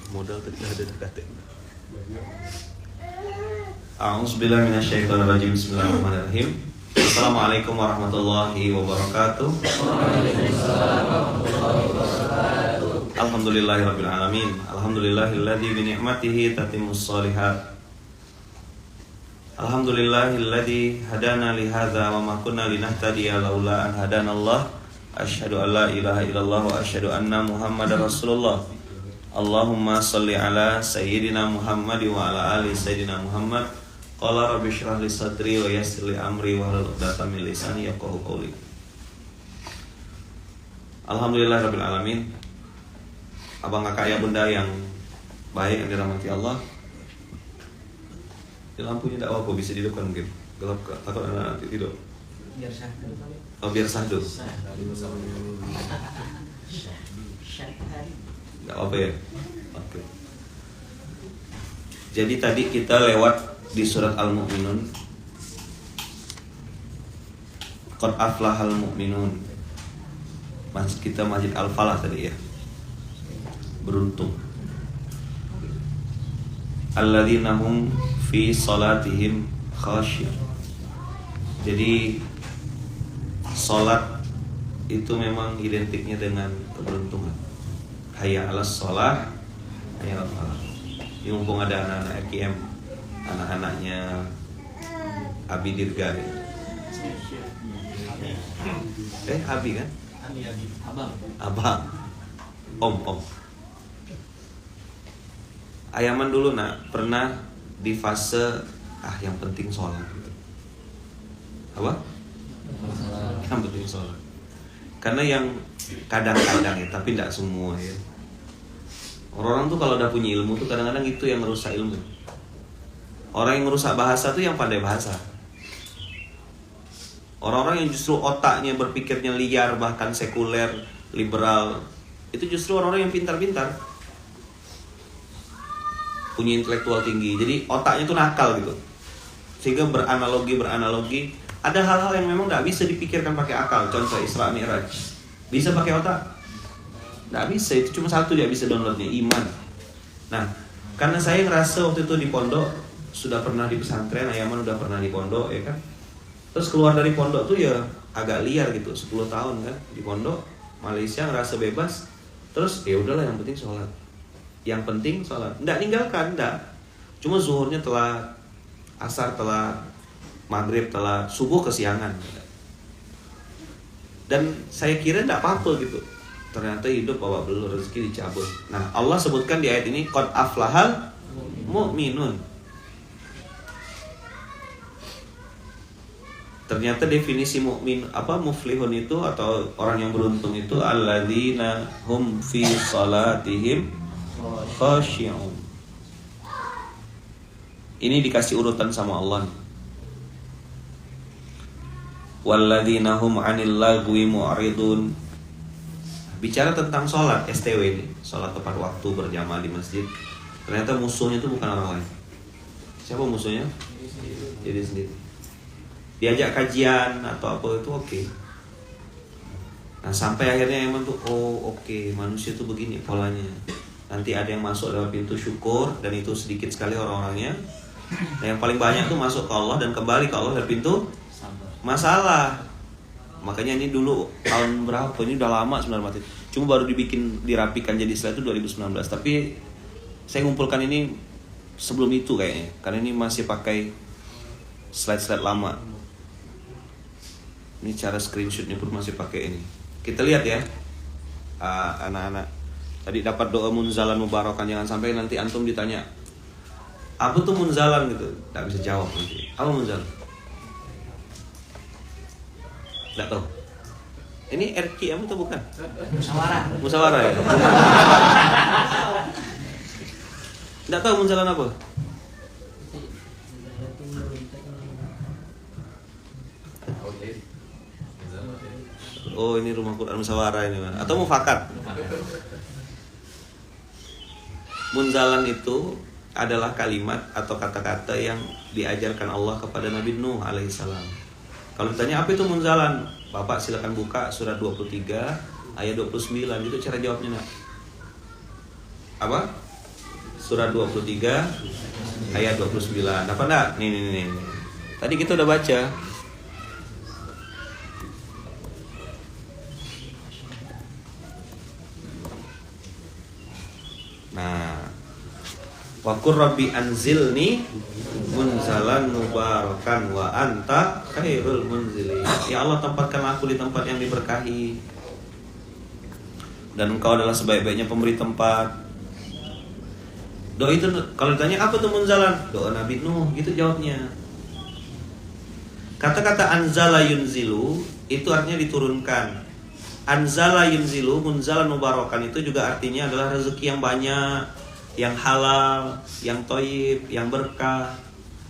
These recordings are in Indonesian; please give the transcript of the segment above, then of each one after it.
modal tadi ada kata. A'udzubillahi minasyaitonirrajim. Bismillahirrahmanirrahim. Assalamualaikum warahmatullahi wabarakatuh. Alhamdulillahirabbil alamin. Alhamdulillahilladzi bi ni'matihi tatimmus shalihat. Alhamdulillahilladzi hadana li hadza wa ma kunna linahtadiya laula an hadanallah. Asyhadu an la ilaha illallah wa asyhadu anna Muhammadar Rasulullah. Allahumma shalli ala sayyidina Muhammad wa ala ali sayyidina Muhammad. Qala rabbi shrah li sadri wa yassir li amri wahlul 'uqdatam min lisani yafqahu qawli. Alhamdulillahirabbil alamin. Abang kakak ayah bunda yang baik yang dirahmati Allah. Di lampunya tidak apa-apa, bisa dihidupkan mungkin. Gelap takut anak nanti tidur. Biar sahdu. Oh, biar sahdu. Tidak apa ya. Oke. Jadi tadi kita lewat di surat Al-Mu'minun. Qad aflahal mu'minun. Masjid kita Masjid Al-Falah tadi ya. Beruntung. Alladzina hum fi salatihim khasyiyun. Jadi salat itu memang identiknya dengan keberuntungan. Hayya 'alas shalah, hayya 'alal falah. Ini mumpung ada anak-anak FKM, anak-anaknya Abi Dirga ya. Abi kan? Abang. Om. Ayaman dulu nak pernah di fase yang penting sholat gitu. Apa? Yang penting sholat. Karena yang kadang-kadang ya, tapi tidak semua ya. Orang tuh kalau udah punya ilmu tuh kadang-kadang itu yang merusak ilmu. Orang yang merusak bahasa tuh yang pandai bahasa. Orang-orang yang justru otaknya berpikirnya liar, bahkan sekuler, liberal, itu justru orang-orang yang pintar-pintar, punya intelektual tinggi. Jadi otaknya tuh nakal gitu. Sehingga beranalogi. Ada hal-hal yang memang gak bisa dipikirkan pakai akal. Contoh Isra Mi'raj. Bisa pakai otak? Gak bisa, itu cuma satu dia bisa downloadnya, iman. Nah, karena saya ngerasa waktu itu di pondok, sudah pernah di pesantren, Ayaman udah pernah di pondok ya kan. Terus keluar dari pondok tuh ya agak liar gitu, 10 tahun kan di pondok Malaysia, ngerasa bebas. Terus ya udahlah, yang penting sholat. Yang penting sholat. Nggak ninggalkan, nggak. Cuma zuhurnya telat, asar telat, maghrib telat, subuh kesiangan. Dan saya kira nggak apa-apa gitu. Ternyata hidup bawa belur, rezeki dicabut. Nah, Allah sebutkan di ayat ini qad aflahal mu'minun. Ternyata definisi mukmin muflihun itu atau orang yang beruntung itu alladzina hum fi salatihim khasyiyun. Ini dikasih urutan sama Allah. Walladzina hum 'anil lagwi mu'ridun. Bicara tentang sholat STW ini, sholat tepat waktu berjamaah di masjid. Ternyata musuhnya itu bukan orang lain. Siapa musuhnya? Diri sendiri. Diajak kajian atau apa itu oke. Nah sampai akhirnya emang tuh oke, manusia tuh begini polanya. Nanti ada yang masuk lewat pintu syukur, dan itu sedikit sekali orang-orangnya. Nah yang paling banyak tuh masuk ke Allah dan kembali ke Allah dari pintu masalah. Makanya ini dulu tahun berapa? Ini udah lama sebenarnya mati. Cuma baru dirapikan jadi setelah itu 2019. Tapi saya ngumpulkan ini sebelum itu kayaknya, karena ini masih pakai slide-slide lama. Ini cara screenshotnya pun masih pakai ini. Kita lihat ya, anak-anak. Tadi dapat doa munzalan mubarakan. Jangan sampai nanti antum ditanya apa tuh munzalan gitu, nggak bisa jawab nanti. Apa munzalan? Nggak tahu. Ini RKM atau bukan? Musyawarah ya. Nggak tahu munzalan apa? Oh ini rumah Quran musyawarah ini man. Atau mufakat. Munzalan itu adalah kalimat atau kata-kata yang diajarkan Allah kepada Nabi Nuh alaihissalam. Kalau ditanya apa itu munzalan, Bapak silakan buka surat 23 ayat 29. Itu cara jawabnya nak. Apa? surat 23 ayat 29. Apa enggak? Nih. Tadi kita udah baca. Nah, wa qur rabbi anzilni munzalan mubarakan wa anta khairul munzilin. Ya Allah, tempatkan aku di tempat yang diberkahi, dan engkau adalah sebaik-baiknya pemberi tempat. Doa itu kalau ditanya apa tuh munzalan? Doa Nabi Nuh, gitu jawabnya. Kata-kata anzala yunzilu itu artinya diturunkan. Anzala yunzilu, munzalan mubarakan itu juga artinya adalah rezeki yang banyak, yang halal, yang thayyib, yang berkah,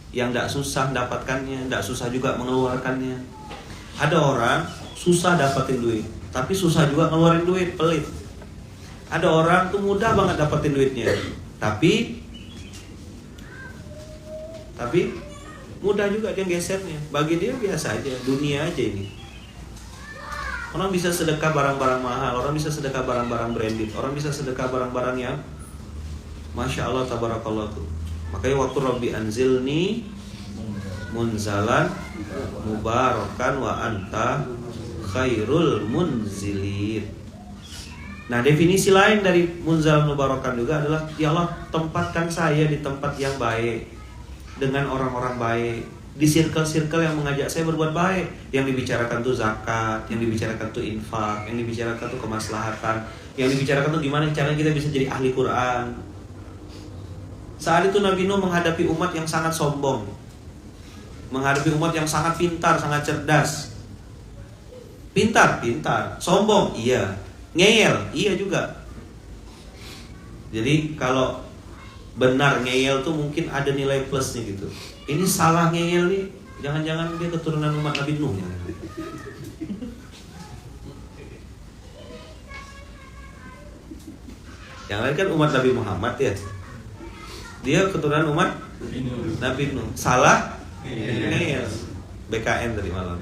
yang tidak susah mendapatkannya, tidak susah juga mengeluarkannya. Ada orang susah dapatin duit, tapi susah juga ngeluarin duit, pelit. Ada orang tuh mudah banget dapatin duitnya, tapi mudah juga dia gesernya. Bagi dia biasa aja, dunia aja ini. Orang bisa sedekah barang-barang mahal, orang bisa sedekah barang-barang branded, orang bisa sedekah barang-barang yang Masya Allah, tabarakallah tuh. Makanya waktu Rabbi anzilni munzalan mubarakan wa anta khairul munzilin. Nah, definisi lain dari munzalan mubarakan juga adalah ya Allah, tempatkan saya di tempat yang baik, dengan orang-orang baik, di circle-circle yang mengajak saya berbuat baik. Yang dibicarakan tuh zakat, yang dibicarakan tuh infak, yang dibicarakan tuh kemaslahatan, yang dibicarakan tuh gimana caranya kita bisa jadi ahli Quran. Saat itu Nabi Nuh menghadapi umat yang sangat sombong, menghadapi umat yang sangat pintar, sangat cerdas. Pintar, sombong, iya. Ngeyel, iya juga. Jadi kalau benar ngeyel tuh mungkin ada nilai plusnya gitu. Ini salah ngeyel nih, jangan-jangan dia keturunan umat Nabi Nuh. Yang lain kan umat Nabi Muhammad ya. Dia keturunan umat Nabi Nuh. Salah ngeyel. BKN tadi malam.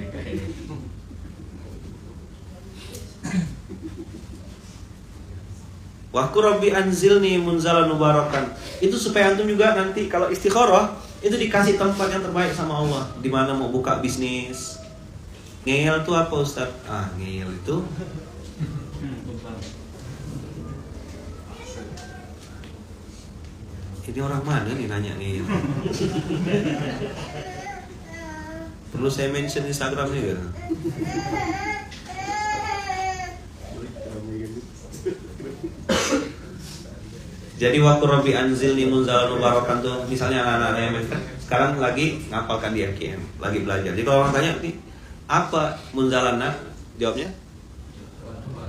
Wahku Rabbi anzilni munzalan mubarakan. Itu supaya antum juga nanti kalau istikharah itu dikasih tempat yang terbaik sama Allah. Di mana mau buka bisnis. Ngeyel itu apa Ustaz? Ngeyel itu ini orang mana nih nanya ngeyel? Perlu saya mention Instagramnya gitu? Jadi waktu Rabbi anzilni munzalan mubarakan tuh, misalnya anak-anak yang sekarang lagi ngapalkan di MKM, lagi belajar. Jadi kalau orang tanya nih, apa munzalan? Jawabnya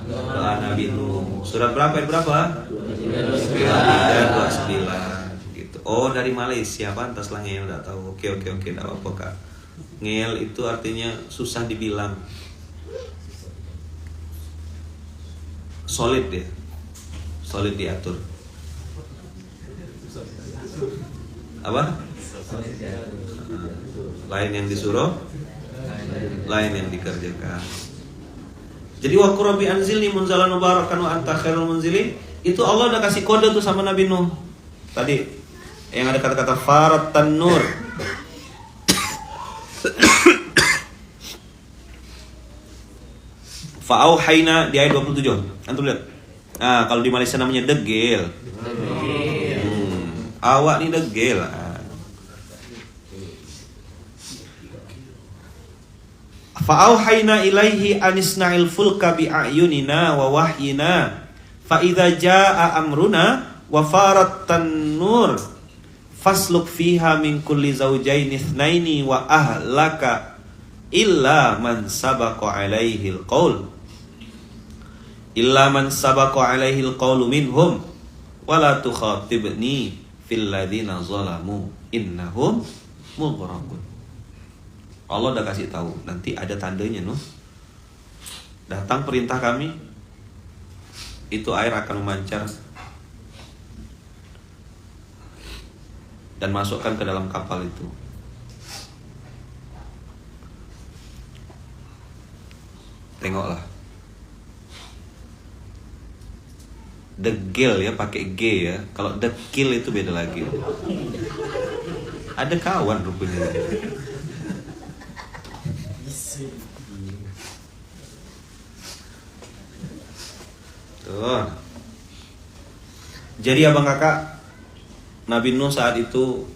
doa Nabi Nuh. Surat berapa? Ayat berapa? 29 gitu. Oh, dari Malaysia, pantas lah ngeyel, enggak tahu. Oke, enggak apa-apa Kak. Ngeyel itu artinya susah dibilang. Solid ya. Solid diatur. Apa? Lain yang disuruh, lain yang dikerjakan. Jadi wa qurbi anzilni munzalan mubarakan wa anta khairul munzilin. Itu Allah udah kasih kode tuh sama Nabi Nuh. Tadi yang ada kata-kata faratan nur. Fa'auhayna di ayat 27. Antum lihat. Kalau di Malaysia namanya degil. Awak nih degil. Fa'auhayna ilaihi anisna'il fulka bi'ayunina wa wahyina fa idza jaa amruna wa faratan nur fasluk fiha min kulli zawjayn itsnaini wa ahlaka illa man sabaqa alaihi alqaul minhum wala tukhatibni fil ladzina zalamu innahum mughraqun. Allah udah kasih tahu, nanti ada tandanya Nuh. Datang perintah kami, itu air akan memancar dan masukkan ke dalam kapal itu. Tengoklah. Degil ya, pakai G ya. Kalau dekil itu beda lagi. Ada kawan rupanya. Tuh. Jadi abang kakak, Nabi Nuh saat itu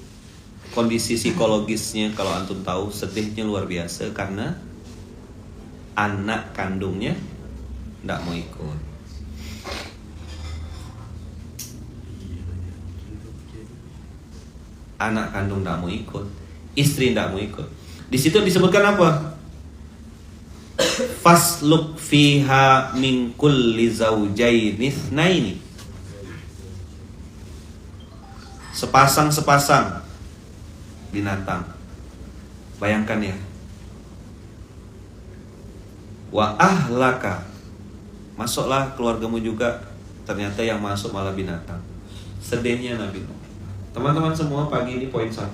kondisi psikologisnya kalau antum tahu sedihnya luar biasa karena anak kandungnya tidak mau ikut. Anak kandung tidak mau ikut, istri tidak mau ikut. Di situ disebutkan apa? Fasluk fiha min kulli zawjaini itsnaini. Sepasang-sepasang binatang. Bayangkan ya. Wa ahlaka. Masuklah keluargamu juga. Ternyata yang masuk malah binatang. Sedihnya Nabi Nuh. Teman-teman semua, pagi ini poin 1.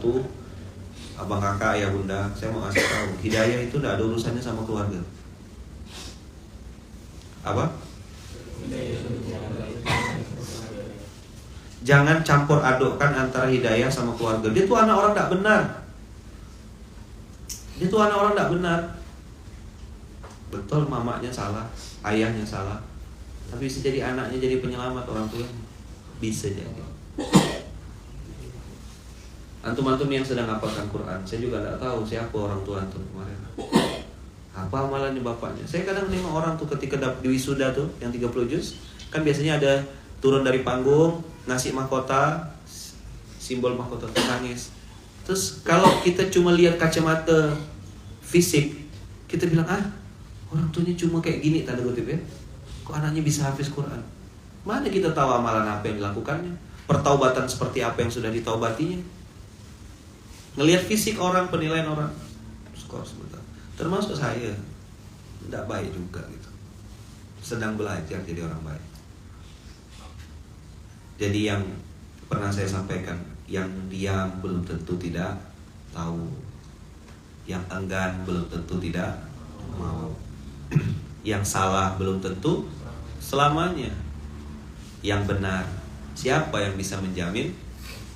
Abang kakak, ayah bunda, saya mau kasih tahu, hidayah itu tidak ada urusannya sama keluarga. Apa? Jangan campur adukkan antara hidayah sama keluarga. Dia tuh anak orang tidak benar. Dia tuh anak orang tidak benar. Betul, mamanya salah, ayahnya salah, tapi bisa jadi anaknya jadi penyelamat orang tua. Bisa jadi. Antum-antum yang sedang hafalkan Quran, saya juga tidak tahu siapa orang tua antum kemarin. Apa amalannya bapaknya? Saya kadang nengok orang tuh ketika di wisuda tuh yang 30 juz, kan biasanya ada turun dari panggung, ngasih mahkota, simbol mahkota tuh nangis. Terus kalau kita cuma lihat kacamata fisik, kita bilang orang tuanya cuma kayak gini, tanda kutip ya. Kok anaknya bisa hafiz Quran? Mana kita tahu amalan apa yang dilakukannya? Pertaubatan seperti apa yang sudah ditaubatinya? Ngelihat fisik orang, penilaian orang, skor sebentar. Termasuk saya, tidak baik juga gitu. Sedang belajar jadi orang baik. Jadi yang pernah saya sampaikan, yang diam belum tentu tidak tahu, yang enggan belum tentu tidak mau, yang salah belum tentu selamanya, yang benar siapa yang bisa menjamin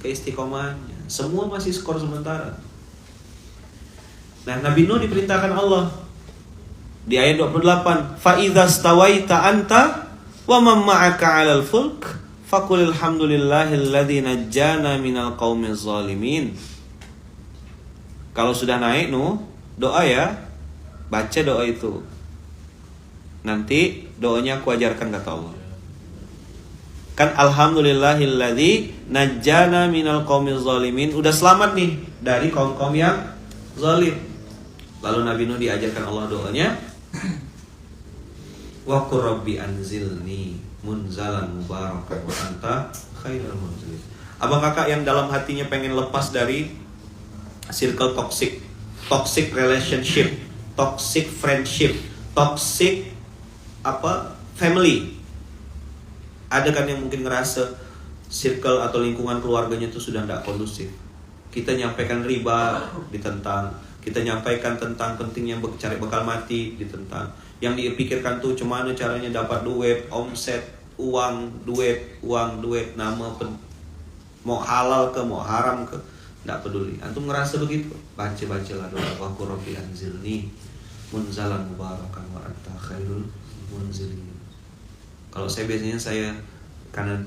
keistiqomahannya? Semua masih skor sementara. Nah, Nabi Nuh diperintahkan Allah di ayat 28, fa idza stawaita anta wa man ma'aka 'alal fulk faqul alhamdulillahilladzi najjana minal qaumiz zalimin. Kalau sudah naik Nuh, doa ya, baca doa itu. Nanti doanya aku ajarkan, kata Allah. Kan alhamdulillahilladzi najjana minal qaumiz zalimin, udah selamat nih dari kaum-kaum yang zalim. Lalu Nabi Nuh diajarkan Allah doanya, wa qur rabbi anzilni munzalan mubarakan wa anta khairul munzilin. Abang kakak yang dalam hatinya pengen lepas dari circle toxic relationship, toxic friendship, toxic family. Ada kan yang mungkin ngerasa circle atau lingkungan keluarganya itu sudah tidak kondusif. Kita nyampaikan riba, ditentang. Kita nyampaikan tentang pentingnya cari bekal mati, ditentang. Yang dipikirkan tuh cuma caranya dapat duit, omset, uang, duit, nama, mau halal ke, mau haram ke, tidak peduli. Antum ngerasa begitu? Baca-bacalah doa wa qur rabbi anzilni munzalan mubarakan wa anta khairul munzilin. Kalau saya karena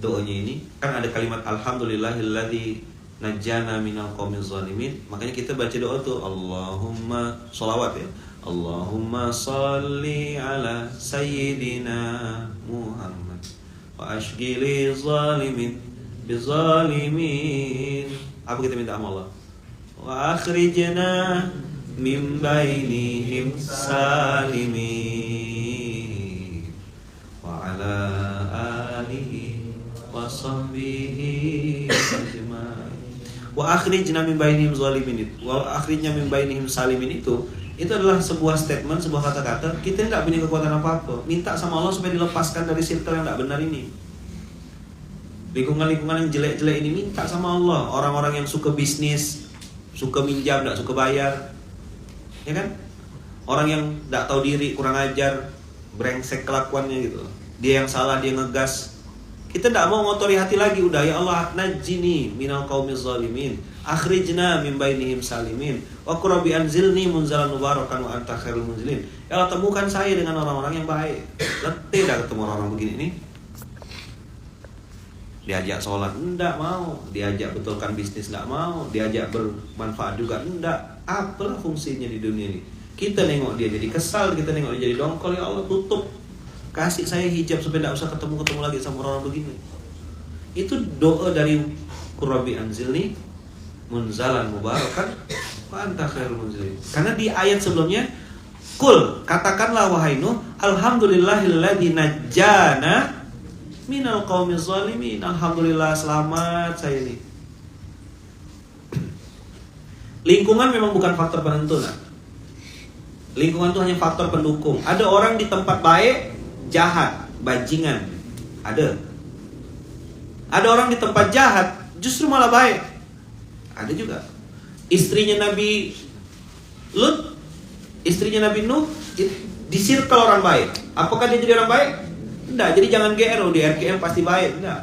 doanya ini kan ada kalimat alhamdulillahilladzi najjana minal qaumiz zalimin, makanya kita baca doa tuh Allahumma sholawat ya, Allahumma sholli ala sayyidina Muhammad wa ashghili zalimin bizalimin. Apa kita minta sama Allah? Wa akhrijna min bainihim salimin wa ala alihi wa sahbihi ajma'in. Wa akhrijna min bainihim zalimin, wa akhrijna min bainihim salimin itu adalah sebuah statement, sebuah kata-kata. Kita tidak punya kekuatan apa-apa. Minta sama Allah supaya dilepaskan dari circle yang tidak benar ini. Lingkungan-lingkungan yang jelek-jelek ini minta sama Allah. Orang-orang yang suka bisnis, suka minjam, tidak suka bayar, ya kan? Orang yang tidak tahu diri, kurang ajar, brengsek kelakuannya gitu. Dia yang salah, dia ngegas, Kita tidak mau ngotori hati lagi. Udah, ya Allah, najjini minal qaumiz zalimin, akhrijna min bainihim salimin, wa qurbi anzilni munzalan mubarakan wa anta khairul munzilin. Ya Allah, temukan saya dengan orang-orang yang baik. Letih dah ketemu orang-orang begini nih. Diajak sholat enggak mau, diajak betulkan bisnis enggak mau, diajak bermanfaat juga enggak. Apalah fungsinya di dunia ini? Kita nengok dia jadi kesal, kita nengok dia jadi dongkol. Ya Allah, tutup, kasih saya hijab supaya tidak usah ketemu lagi sama orang begini. Itu doa dari Qurrabi anzilni munzalan mubarakan wa anta khairul munzilin. Karena di ayat sebelumnya, kul, katakanlah wahai Nuh, alhamdulillahilladzi najjana minal qaumiz zalimin. Alhamdulillah, selamat saya ini. Lingkungan memang bukan faktor penentu, nah. Lingkungan itu hanya faktor pendukung. Ada orang di tempat baik jahat, bajingan. Ada orang di tempat jahat justru malah baik. Ada juga. Istrinya Nabi Lut, istrinya Nabi Nuh di circle orang baik. Apakah dia jadi orang baik? Enggak, jadi jangan GR, di RGM pasti baik, enggak.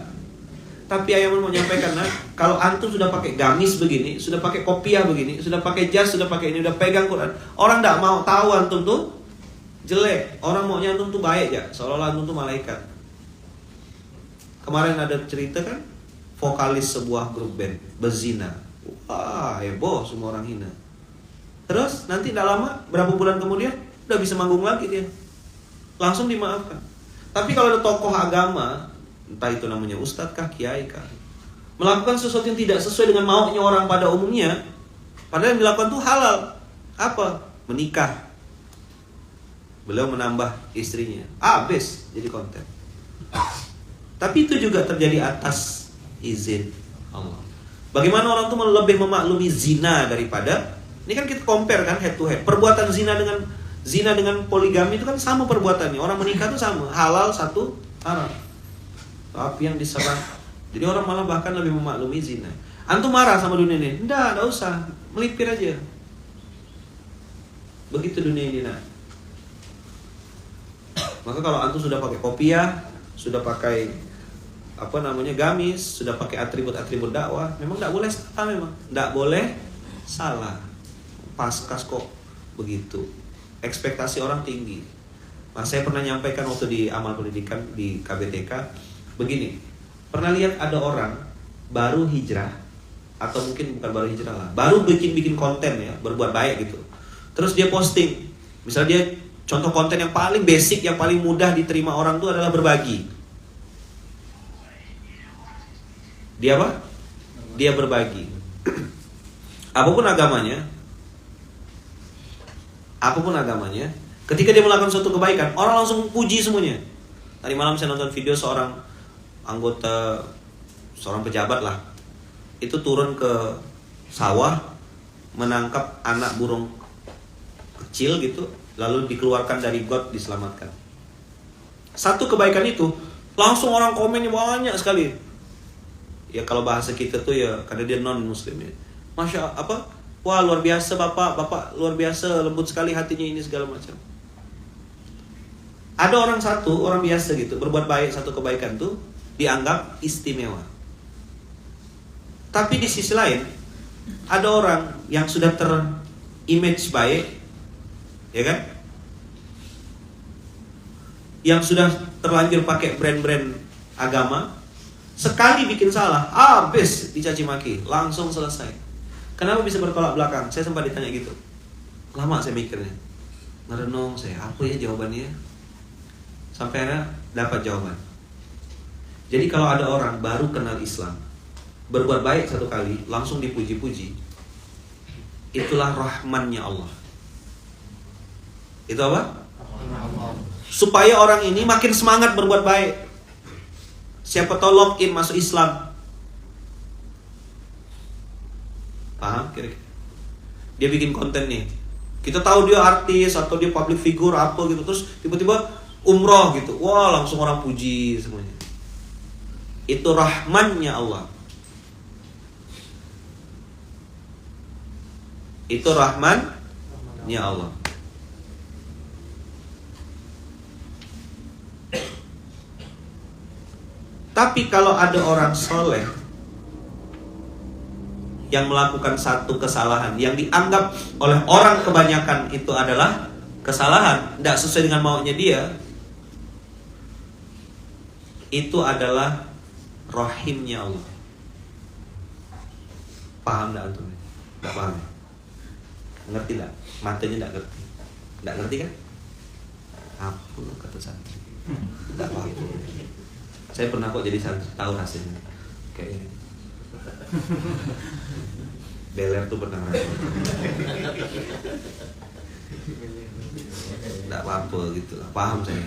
Tapi ayah mau menyampaikan, nah, kalau antum sudah pakai gamis begini, sudah pakai kopiah begini, sudah pakai jas, sudah pakai ini, udah pegang Quran, orang enggak mau tahu antum tuh jelek. Orang maunya antum tuh baik ya, seolah-olah antum tuh malaikat. Kemarin ada cerita kan, vokalis sebuah grup band berzina. Wah, heboh, semua orang hina. Terus nanti tidak lama, berapa bulan kemudian udah bisa manggung lagi dia. Langsung dimaafkan. Tapi kalau ada tokoh agama, entah itu namanya ustadz kah, kiai kah, melakukan sesuatu yang tidak sesuai dengan maunya orang pada umumnya, padahal yang dilakukan itu halal. Apa? Menikah. Beliau menambah istrinya. Habis jadi konten. Tapi itu juga terjadi atas izin Allah. Bagaimana orang itu lebih memaklumi zina daripada, ini kan kita compare kan, head to head. Perbuatan zina dengan poligami itu kan sama perbuatannya. Orang menikah itu sama, halal satu, haram. Tapi yang diserang, jadi orang malah bahkan lebih memaklumi zina. Antum marah sama dunia ini? Enggak usah, melipir aja. Begitu dunia ini, nah. Maka kalau antum sudah pakai kopiah, sudah pakai gamis, sudah pakai atribut-atribut dakwah, memang enggak boleh salah, memang enggak boleh salah. Paskas kok begitu. Ekspektasi orang tinggi. Nah, saya pernah nyampaikan waktu di amal pendidikan di KBTK begini. Pernah lihat ada orang baru hijrah, atau mungkin bukan baru hijrah lah, baru bikin konten ya, berbuat baik gitu. Terus dia posting, misalnya dia contoh konten yang paling basic, yang paling mudah diterima orang itu adalah berbagi. Dia apa? Dia berbagi. Apapun agamanya, ketika dia melakukan suatu kebaikan, orang langsung puji semuanya. Tadi malam saya nonton video seorang pejabat lah, itu turun ke sawah menangkap anak burung kecil gitu, lalu dikeluarkan dari got, diselamatkan. Satu kebaikan itu langsung orang komennya banyak sekali. Ya kalau bahasa kita tuh ya, karena dia non muslim ya, wah luar biasa bapak luar biasa, lembut sekali hatinya ini, segala macam. Ada orang biasa gitu, berbuat baik, satu kebaikan tuh dianggap istimewa. Tapi di sisi lain, ada orang yang sudah ter-image baik, ya kan? Yang sudah terlanjur pakai brand-brand agama, sekali bikin salah, habis dicaci maki, langsung selesai. Kenapa bisa bertolak belakang? Saya sempat ditanya gitu. Lama saya mikirnya, ngerenung saya, apa ya jawabannya? Sampai akhirnya dapat jawaban. Jadi kalau ada orang baru kenal Islam, berbuat baik satu kali, langsung dipuji-puji, itulah rahmannya Allah. Itu apa? Supaya orang ini makin semangat berbuat baik. Siapa tahu login masuk Islam. Paham kira-kira? Dia bikin konten nih, kita tahu dia artis atau dia public figure apa gitu, terus tiba-tiba umroh gitu, wah langsung orang puji semuanya. Itu rahmannya Allah. Itu rahmannya Allah. Tapi kalau ada orang soleh yang melakukan satu kesalahan yang dianggap oleh orang kebanyakan itu adalah kesalahan, tidak sesuai dengan maunya dia, itu adalah rahimnya Allah. Paham tidak antum? Tidak paham? Ngerti tidak? Matanya tidak ngerti. Tidak ngerti kan? Apa kata santri? Tidak paham. Saya pernah kok jadi santri, tahu hasilnya. Kayak ini. Beler tuh pernah ngerasain. Tidak apa-apa gitu lah. Paham saya.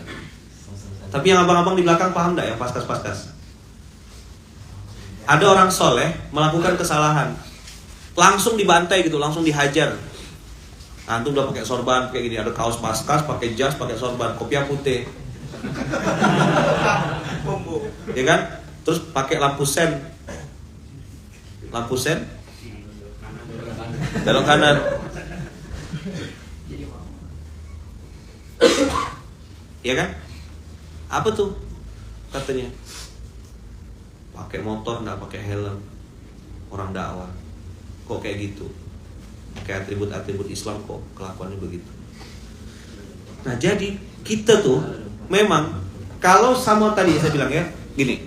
Tapi yang abang-abang di belakang paham tidak? Yang paskas-paskas. Ada orang soleh melakukan kesalahan, langsung dibantai gitu, langsung dihajar. Antum udah pakai sorban kayak gini, ada kaos paskas, pakai jas, pakai sorban, kopiah putih, ya kan? Terus pakai lampu sen belok kanan. Ya kan? Apa tuh katanya? Pakai motor nggak pakai helm, orang dakwah. Kok kayak gitu? Pakai atribut-atribut Islam kok kelakuannya begitu. Nah jadi kita tuh memang kalau sama tadi saya bilang ya gini,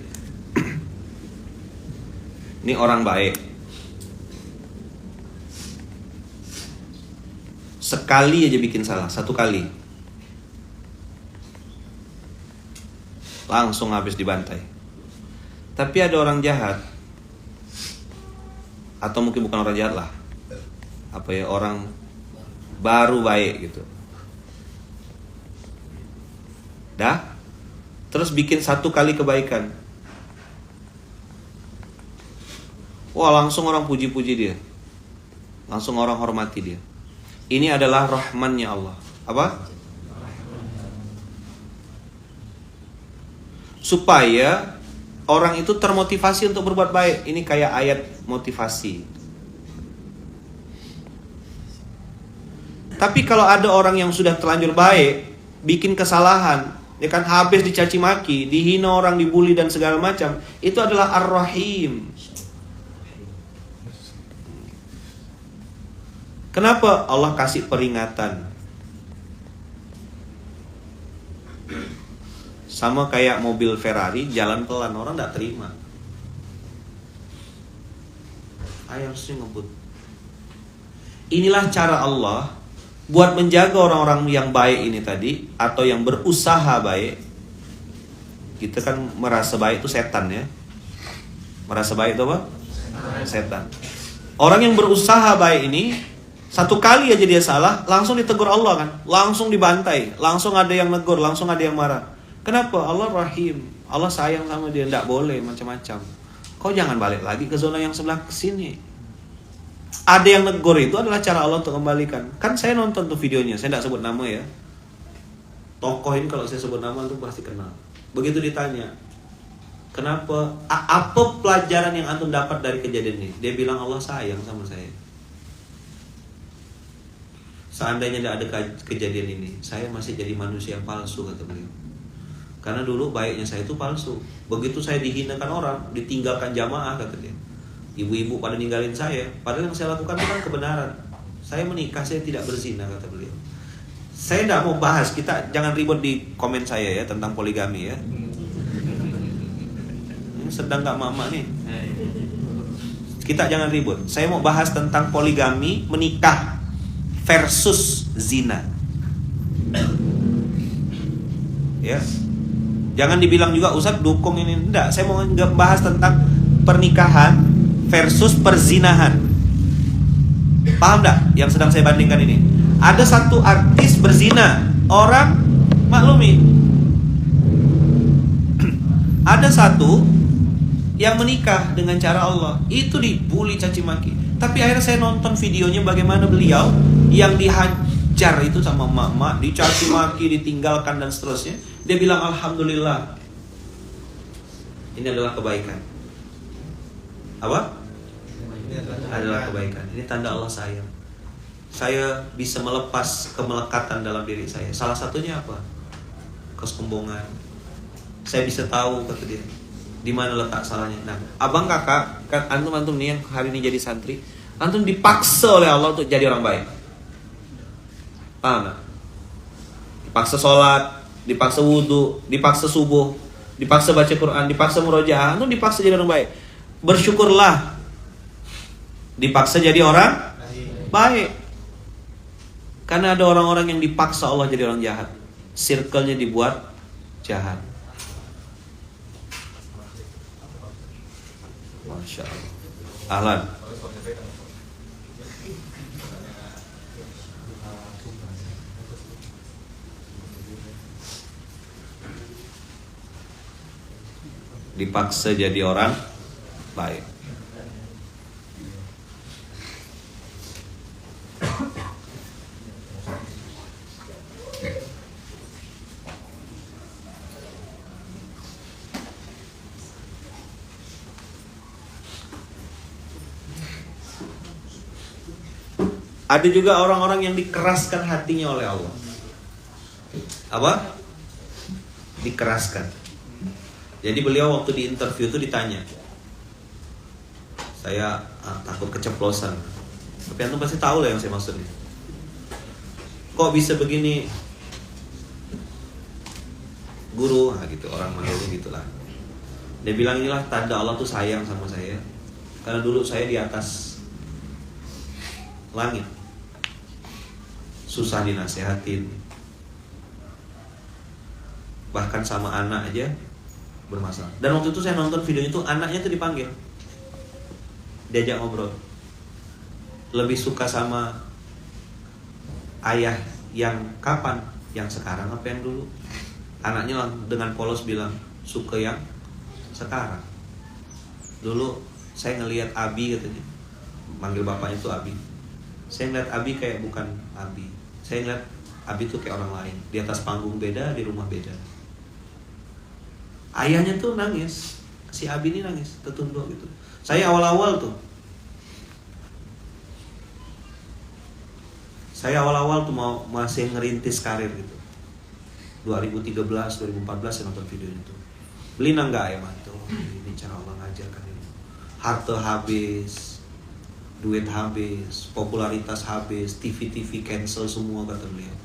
ini orang baik, sekali aja bikin salah, satu kali langsung habis dibantai. Tapi ada orang jahat, atau mungkin bukan orang jahat lah, apa ya, orang baru baik gitu, dah terus bikin satu kali kebaikan, wah langsung orang puji-puji dia, langsung orang hormati dia. Ini adalah rahmannya Allah. Apa? Supaya orang itu termotivasi untuk berbuat baik. Ini kayak ayat motivasi. Tapi kalau ada orang yang sudah terlanjur baik, bikin kesalahan, ya kan, habis dicaci maki, dihina orang, dibully dan segala macam, itu adalah Ar-Rahim. Kenapa Allah kasih peringatan? Sama kayak mobil Ferrari jalan pelan, orang tidak terima. Ayo harusnya ngebut. Inilah cara Allah buat menjaga orang-orang yang baik ini tadi, atau yang berusaha baik. Kita kan merasa baik itu setan ya. Merasa baik itu apa? Setan. Orang yang berusaha baik ini, satu kali aja dia salah, langsung ditegur Allah kan, langsung dibantai, langsung ada yang negur, langsung ada yang marah. Kenapa? Allah Rahim, Allah sayang sama dia, tidak boleh macam-macam. Kau jangan balik lagi ke zona yang sebelah sini. Ada yang negur, itu adalah cara Allah untuk kembalikan. Kan saya nonton tuh videonya, saya tidak sebut nama ya. Tokoh ini kalau saya sebut nama tuh pasti kenal. Begitu ditanya, kenapa? Apa pelajaran yang antum dapat dari kejadian ini? Dia bilang Allah sayang sama saya. Seandainya tidak ada kejadian ini, saya masih jadi manusia yang palsu, kata beliau. Karena dulu baiknya saya itu palsu. Begitu saya dihinakan orang, ditinggalkan jamaah, kata dia, ibu-ibu pada ninggalin saya. Padahal yang saya lakukan itu kan kebenaran. Saya menikah, saya tidak berzina, kata beliau. Saya tidak mau bahas, kita jangan ribut di komen saya ya tentang poligami ya. Ini sedang gak mama nih. Kita jangan ribut. Saya mau bahas tentang poligami, menikah versus zina. Ya. Jangan dibilang juga Ustaz dukung ini. Enggak, saya mau bahas tentang pernikahan versus perzinahan. Paham enggak yang sedang saya bandingkan ini? Ada satu artis berzina, orang maklumi. Ada satu yang menikah dengan cara Allah, itu dibully caci maki. Tapi akhirnya saya nonton videonya bagaimana beliau yang dihajar itu sama emak-emak, dicaci maki, ditinggalkan dan seterusnya. Dia bilang alhamdulillah. Ini adalah kebaikan. Apa? Ini adalah kebaikan. Ini tanda Allah sayang. Saya bisa melepas kemelekatan dalam diri saya. Salah satunya apa? Kesombongan. Saya bisa tahu, kata dia, Di mana letak salahnya? Nah, abang kakak, kan antum nih yang hari ini jadi santri, antum dipaksa oleh Allah untuk jadi orang baik. Paham gak? Dipaksa sholat, dipaksa wudhu, dipaksa subuh, dipaksa baca Quran, dipaksa murojaah, antum dipaksa jadi orang baik. Bersyukurlah dipaksa jadi orang baik. Karena ada orang-orang yang dipaksa Allah jadi orang jahat. Circle-nya dibuat jahat. Masya Allah. Ahlan. Dipaksa jadi orang baik. Ada juga orang-orang yang dikeraskan hatinya oleh Allah. Apa? Dikeraskan. Jadi beliau waktu di interview itu ditanya, saya takut keceplosan. Tapi antum pasti tahu lah yang saya maksudnya. Kok bisa begini, guru? Nah gitu, orang manggilnya gitulah. Dia bilang inilah tanda Allah tuh sayang sama saya. Karena dulu saya di atas langit, susah dinasehatin, bahkan sama anak aja bermasalah. Dan waktu itu saya nonton videonya itu, anaknya tuh dipanggil, diajak ngobrol. Lebih suka sama ayah yang kapan? Yang sekarang apa yang dulu? Anaknya dengan polos bilang, suka yang sekarang. Dulu saya ngelihat Abi, katanya, manggil bapaknya itu Abi. Saya ngeliat Abi kayak bukan Abi. Saya ngeliat Abi tuh kayak orang lain. Di atas panggung beda, di rumah beda. Ayahnya tuh nangis, si Abi ini nangis, tertunduk gitu. Saya awal-awal tuh masih ngerintis karir gitu. 2013, 2014 saya nonton videonya tuh. Beli nangga ya mantul. Ini cara Allah ngajarkan ini. Harta habis, duit habis, popularitas habis, TV cancel semua kata beliau.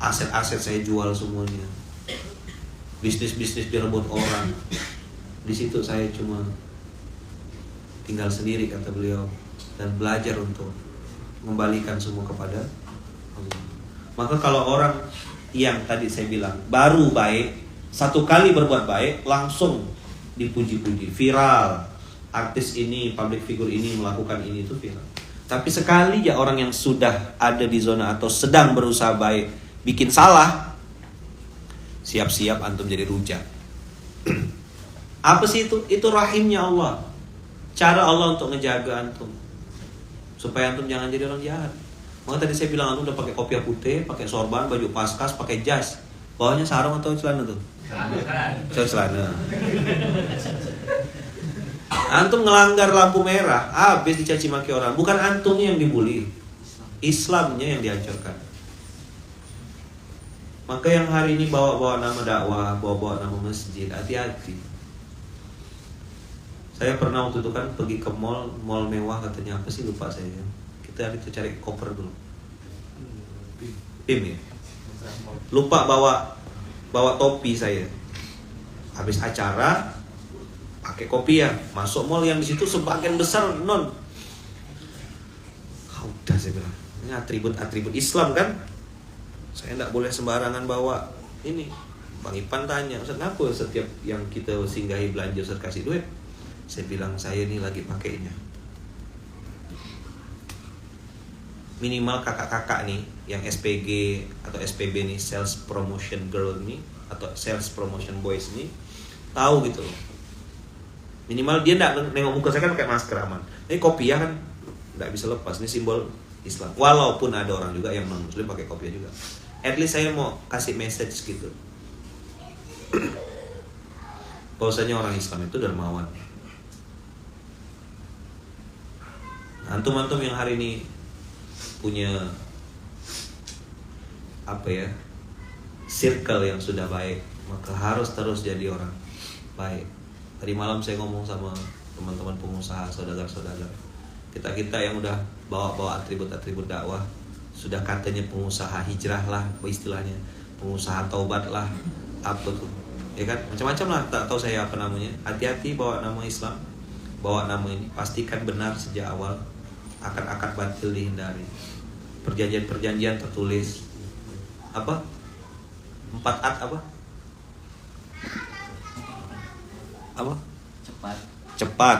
Aset-aset saya jual semuanya. Bisnis direbut orang. Di situ saya cuma tinggal sendiri kata beliau dan belajar untuk mengembalikan semua kepada Allah. Maka kalau orang yang tadi saya bilang baru baik, satu kali berbuat baik langsung dipuji-puji, viral. Artis ini, public figure ini melakukan ini, itu viral. Tapi sekali ya orang yang sudah ada di zona atau sedang berusaha baik bikin salah, siap-siap antum jadi rujak. Apa sih itu? Itu rahimnya Allah. Cara Allah untuk ngejaga antum supaya antum jangan jadi orang jahat. Maka tadi saya bilang antum udah pakai kopiah putih, pakai sorban, baju paskas, pakai jas. Bawahnya sarung atau celana tuh? Celana. Antum ngelanggar lampu merah, habis dicaci maki orang. Bukan antumnya yang dibully, Islamnya yang dihancurkan. Maka yang hari ini bawa-bawa nama dakwah, bawa-bawa nama masjid, hati-hati. Saya pernah waktu itu kan pergi ke mall mewah, katanya apa sih lupa saya. Kita hari itu cari koper dulu. Tim ya. Lupa bawa topi saya. Habis acara pakai kopiah, masuk mall yang di situ sebagian besar non. Udah saya bilang, ini atribut Islam kan? Saya tidak boleh sembarangan bawa ini. Bang Ipan tanya, Ustaz, kenapa setiap yang kita singgahi belanja Ustaz kasih duit? Saya bilang, saya ini lagi pakainya. Minimal kakak-kakak nih yang SPG atau SPB nih, sales promotion girl nih atau sales promotion boys nih, tahu gitu loh. Minimal dia nggak nengok muka saya kan pakai masker aman. Ini kopiah kan nggak bisa lepas, ini simbol Islam. Walaupun ada orang juga yang non muslim pakai kopiah juga. At least saya mau kasih message gitu. Bahwasanya orang Islam itu dermawan. Antum-antum yang hari ini punya apa ya, circle yang sudah baik, maka harus terus jadi orang baik. Tadi malam saya ngomong sama teman-teman pengusaha, saudara-saudara, kita yang udah bawa atribut-atribut dakwah, sudah katanya pengusaha hijrah lah istilahnya, pengusaha taubat lah, apa tuh, ya kan, macam-macam lah, tak tahu saya apa namanya. Hati-hati bawa nama Islam, bawa nama ini, pastikan benar sejak awal, akad-akad batil dihindari, perjanjian-perjanjian tertulis, apa 4 apa cepat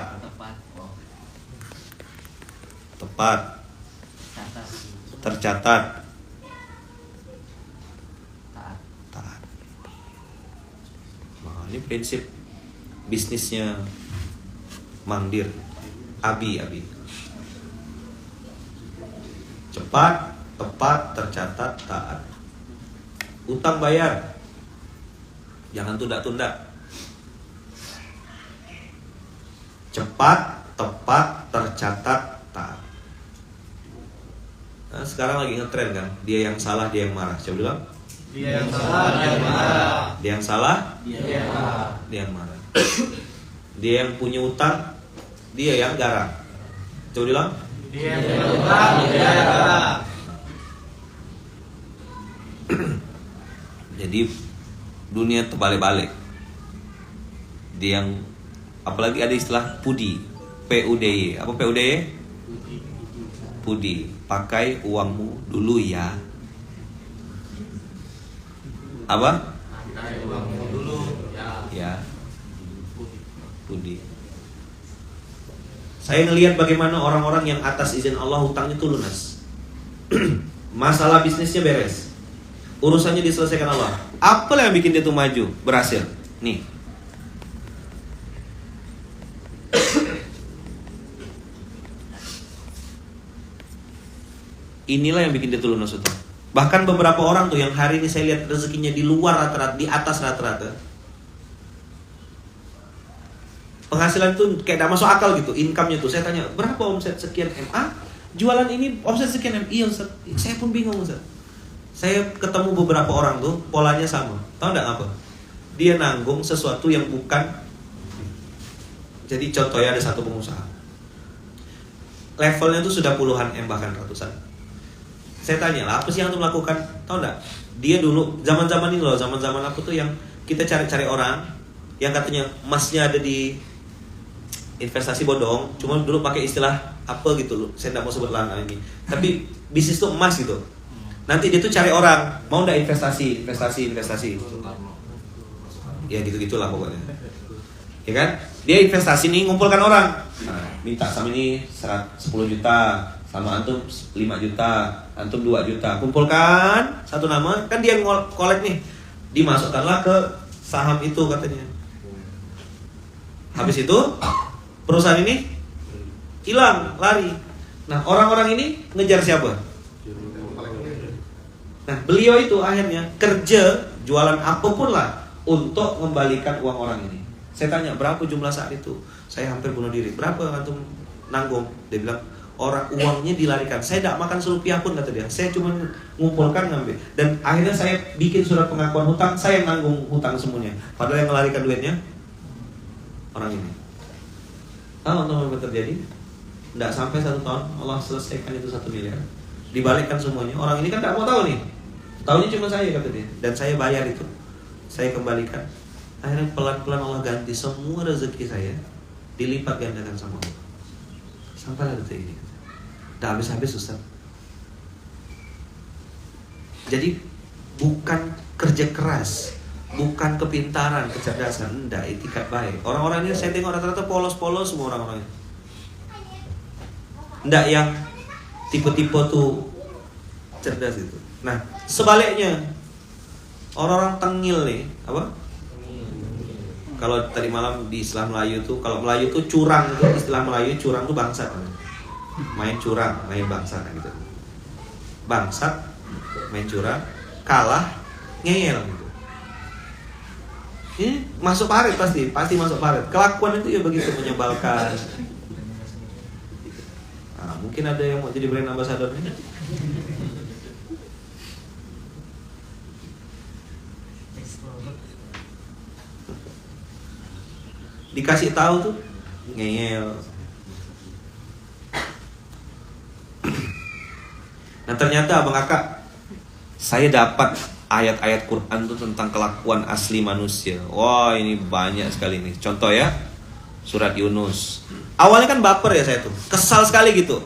tepat tercatat taat. Nah, ini prinsip bisnisnya Mangdir, Abi cepat, tepat, tercatat, taat. Utang bayar, jangan tunda-tunda. Cepat, tepat, tercatat, taat. Nah, sekarang lagi ngetren kan, dia yang salah, dia yang marah. Coba bilang. Dia yang salah, dia yang marah. Dia yang salah, dia yang marah. Dia yang marah. Dia yang punya utang, dia yang garang. Coba bilang. Dia yang punya utang, dia yang garang. Jadi dunia terbalik-balik. Dia yang, apalagi ada istilah pudi, PUDY. Apa PUDY? Pudi. Pakai uangmu dulu ya. Apa? Pakai uangmu dulu ya. Ya. Pudi. Saya ngelihat bagaimana orang-orang yang atas izin Allah hutangnya itu lunas. Masalah bisnisnya beres, urusannya diselesaikan Allah. Apa yang bikin dia tuh maju, berhasil? Nih. Inilah yang bikin dia tuh lunas utang. Bahkan beberapa orang tuh yang hari ini saya lihat rezekinya di luar rata-rata, di atas rata-rata. Penghasilan tuh kayak gak masuk akal gitu, income-nya tuh. Saya tanya, berapa omset sekian MA? Jualan ini omset sekian MA. Iya Ustaz. Saya pun bingung Ustaz. Saya ketemu beberapa orang tuh, polanya sama. Tahu gak apa? Dia nanggung sesuatu yang bukan. Jadi contohnya ada satu pengusaha, levelnya tuh sudah puluhan M bahkan ratusan. Saya tanya lah, apa sih yang tuh melakukan? Tahu gak? Dia dulu, zaman-zaman ini loh, zaman-zaman apa tuh yang kita cari-cari orang yang katanya emasnya ada di investasi bodong, cuma dulu pakai istilah apa gitu loh, saya tidak mau sebut lama ini. Tapi bisnis tuh emas gitu. Nanti dia tuh cari orang, mau ndak investasi. Ya gitu-gitulah pokoknya. Ya kan? Dia investasi nih, ngumpulkan orang. Nah, minta sama ini 10 juta, sama antum 5 juta, antum 2 juta. Kumpulkan satu nama, kan dia kolek nih. Dimasukkanlah ke saham itu katanya. Habis itu perusahaan ini hilang, lari. Nah, orang-orang ini ngejar siapa? Nah, beliau itu akhirnya kerja jualan apapun lah untuk mengembalikan uang orang ini. Saya tanya, berapa jumlah saat itu? Saya hampir bunuh diri. Berapa antum nanggung? Dia bilang, uangnya dilarikan. Saya tidak makan serupiah pun kata dia. Saya cuma ngumpulkan ngambil. Dan akhirnya saya bikin surat pengakuan hutang. Saya yang nanggung hutang semuanya. Padahal yang melarikan duitnya orang ini. Tahu apa terjadi? Tidak sampai 1 tahun Allah selesaikan itu 1 miliar. Dibalikkan semuanya. Orang ini kan tidak mau tahu nih. Tahunya cuma saya kata dia. Dan saya bayar itu. Saya kembalikan. Akhirnya pelan-pelan Allah ganti semua rezeki saya, dilipat gandakan sama Allah. Sampailah detik ini. Dah habis-habis Ustaz. Jadi bukan kerja keras, bukan kepintaran, kecerdasan, enggak, itikat baik. Orang-orang ini saya tengok rata-rata polos-polos semua orang-orang ini. Enggak yang tipe-tipe tuh cerdas itu. Nah, sebaliknya orang-orang tengil nih, apa? Kalau tadi malam di istilah Melayu tuh, kalau Melayu tuh curang itu, istilah Melayu curang tuh bangsat. Main curang, main bangsat gitu. Bangsat, main curang, kalah, ngeyel gitu. Ini masuk parit pasti masuk parit. Kelakuan itu ya begitu menyebalkan. Nah, mungkin ada yang mau jadi brand ambassador ini. Dikasih tahu tuh ngeyel. Nah ternyata abang kakak, saya dapat ayat-ayat Quran tuh tentang kelakuan asli manusia. Wah ini banyak sekali nih. Contoh ya, surat Yunus. Awalnya kan baper ya saya tuh, kesal sekali gitu.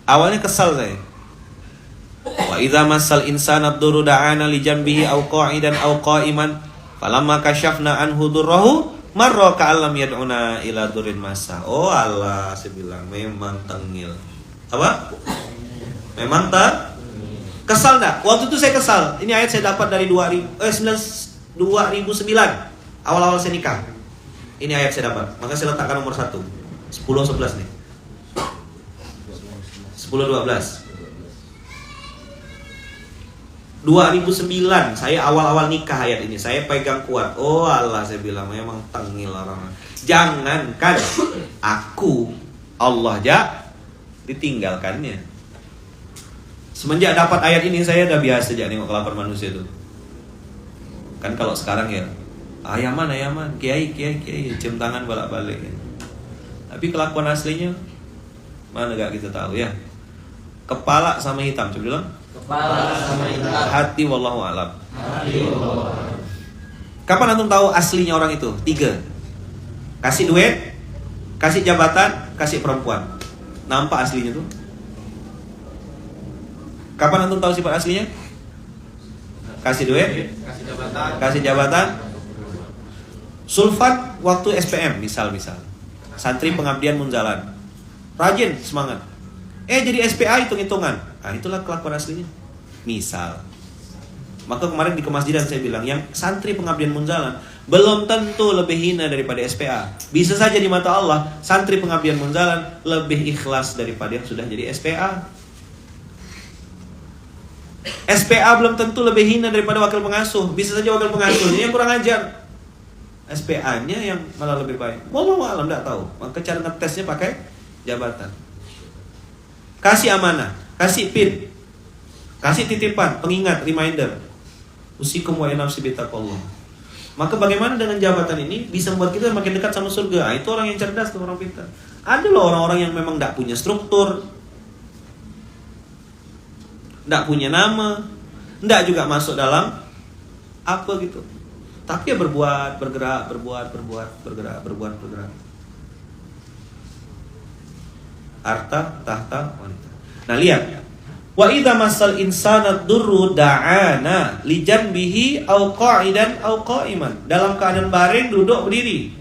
Awalnya kesal saya. Wa idza massal insana ad-durru da'ana li janbihi aw qa'idan aw qa'iman falamma kashafna anhu durrahu marra ka'allam yad'una ila durrin masa. Oh Allah, saya bilang memang tengil. Apa? Memang kesal enggak? Waktu itu saya kesal. Ini ayat saya dapat dari 2009 awal-awal saya nikah. Ini ayat saya dapat. Maka saya letakkan nomor 1. 10 11 nih. 10 12. 2009 saya awal-awal nikah ayat ini saya pegang kuat. Oh Allah, saya bilang memang tengil orang. Jangankan aku, Allah aja ditinggalkannya. Semenjak dapat ayat ini saya udah biasa aja nengok kelakuan manusia itu. Kan kalau sekarang ya ayaman, kiai, cium tangan bolak-balik. Tapi kelakuan aslinya mana gak kita tahu ya. Kepala sama hitam, coba bilang. Kepala sama hitam. Hati wallahu alam. Hati wallahu alam. Kapan antum tahu aslinya orang itu? 3. Kasih duit, kasih jabatan, kasih perempuan. Nampak aslinya tuh. Kapan antum tahu sifat aslinya? Kasih duit, kasih jabatan. Sulfat waktu SPM misal. Santri pengabdian munzalan. Rajin, semangat. Jadi SPA hitung-hitungan. Nah, itulah kelakuan aslinya. Misal. Maka kemarin di kemasjidan saya bilang, yang santri pengabdian munzalan belum tentu lebih hina daripada SPA. Bisa saja di mata Allah, santri pengabdian munzalan lebih ikhlas daripada yang sudah jadi SPA. SPA belum tentu lebih hina daripada wakil pengasuh. Bisa saja wakil pengasuhnya yang kurang ajar, SPA-nya yang malah lebih baik. Wallahu alam, enggak tahu. Maka cara ngetesnya pakai jabatan. Kasih amanah, kasih PIN, kasih titipan, pengingat, reminder. Usikum wa nafsi bittaqwallah. Maka bagaimana dengan jabatan ini bisa membuat kita makin dekat sama surga? Itu orang yang cerdas, tuh orang pintar. Ada loh orang-orang yang memang tidak punya struktur, tidak punya nama, tidak juga masuk dalam apa gitu. Tapi ya bergerak. Harta, tahta, wanita. Nah lihat, wa idza massal insana durru da'ana li janbihi aw qa'idan aw qa'iman. Dalam keadaan baring, duduk, berdiri.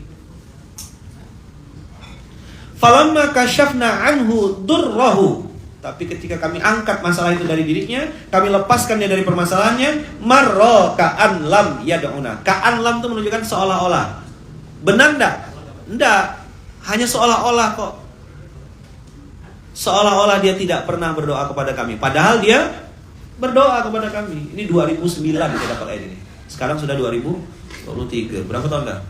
Falamma kashafna anhu durrahu. Tapi ketika kami angkat masalah itu dari dirinya, kami lepaskan dia dari permasalahannya, marra ka'an lam yad'una. Ka'an lam itu menunjukkan seolah-olah. Benar enggak? Enggak. Hanya seolah-olah kok. Seolah-olah dia tidak pernah berdoa kepada kami. Padahal dia berdoa kepada kami. Ini 2009 kita dapat ayat ini. Sekarang sudah 2023. Berapa tahun dah?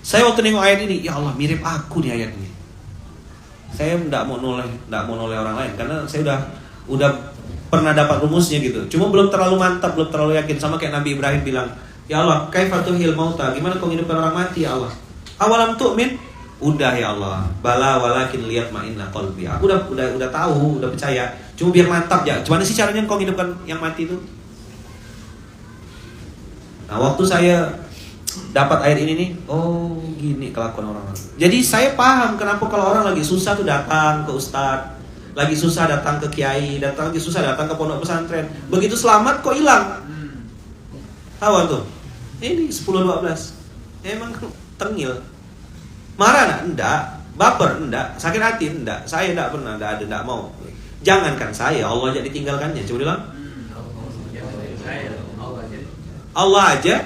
Saya waktu nengok ayat ini, ya Allah mirip aku nih ayat ini. Saya tidak mau noleh orang lain karena saya udah pernah dapat rumusnya gitu. Cuma belum terlalu mantap, belum terlalu yakin. Sama kayak Nabi Ibrahim bilang, ya Allah, kaifatuhil mauta, gimana kau hidupkan orang mati ya Allah? Awalam tu'min? Udah ya Allah, bala walakin lihat ma'inna qalbi. Aku udah tahu, udah percaya. Cuma biar mantap ya. Gimana sih caranya kau hidupkan yang mati itu? Nah, waktu saya dapat ayat ini nih, oh gini kelakuan orang. Jadi saya paham kenapa kalau orang lagi susah tuh datang ke ustadz, lagi susah datang ke kiai, lagi susah datang ke pondok pesantren. Begitu selamat kok hilang. Tahu tuh? Ini 10-12. Emang tengil. Marah enggak? Enggak. Baper? Enggak. Sakit hati? Enggak. Saya enggak pernah, enggak mau. Jangankan saya, Allah aja ditinggalkannya. Coba bilang. Allah aja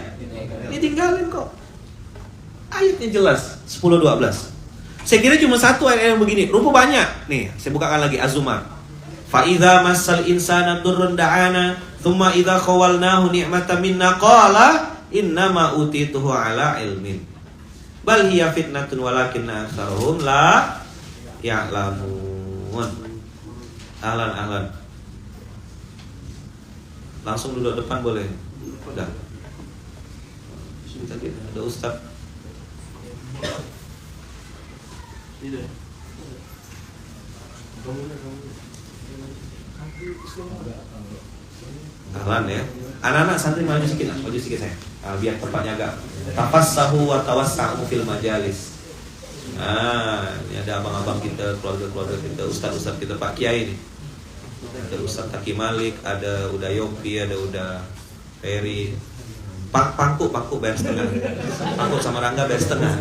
ditinggalin kok. Ayatnya jelas 10-12. Saya kira cuma satu ayat yang begini. Rupa banyak. Nih, saya bukakan lagi Az-Zumar. Fa idza massal insana durrun da'ana thumma idza khawalnahu ni'matan minna qala innama utituhu ala ilmin. Bal hiya fitnatun walakinna aktsarahum la ya'lamun. Ahlan. Langsung duduk depan boleh. Udah. Tadi ada Ustaz. Ahlan ya. Anak-anak santri maju sedikit saya. Biar tempatnya agak tafassahu wa tawassa'u fil majalis. Ini ada abang-abang kita, keluarga-keluarga kita, ustaz-ustaz kita, Pak Kiai nih. Ada Ustaz Taki Malik, ada Uda Yopi, ada Uda Ferry. Pangku bayar setengah. Pangku sama Rangga bayar setengah.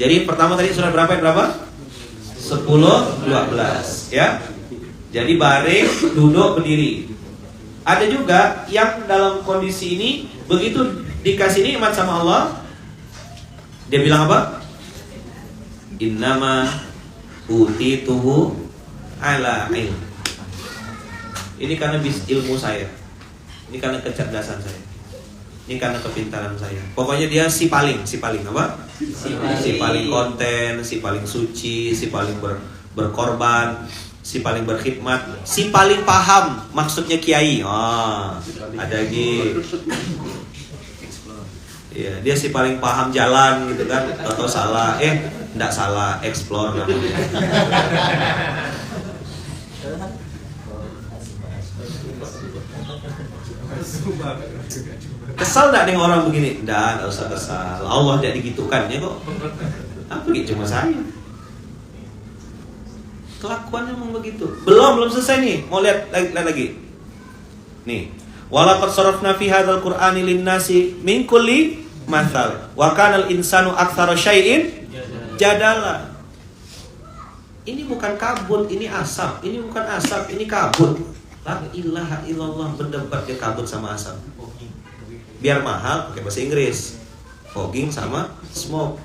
Jadi pertama tadi surat berapa? 10, 12 ya. Jadi baring, duduk, berdiri. Ada juga yang dalam kondisi ini begitu dikasih nikmat sama Allah, dia bilang apa? Innama utituhu ala ilm. Ini karena ilmu saya. Ini karena kecerdasan saya. Ini karena kepintaran saya. Pokoknya dia si paling apa? Si paling konten, si paling suci, si paling berkorban, si paling berkhidmat, si paling paham maksudnya kiai. Ada lagi. Iya, dia si paling paham jalan gitu kan. Atau salah, enggak salah, explore namanya. Kesal enggak dengan orang begini? Enggak usah kesal. Allah tidak digitukan ya kok. Apa gitu cuma saya. Kelakuannya memang begitu. Belum selesai nih. Mau lihat lagi. Nih. Walaqad sarafna fi hadzal qur'ani lin-nasi min kulli mathal wa kana al-insanu aktsara syai'in jadala. Ini bukan kabut, ini asap. Ini bukan asap, ini kabut. La ilaha illallah, berdebat dia kabut sama asap. Biar mahal pakai bahasa Inggris. Fogging sama smoke.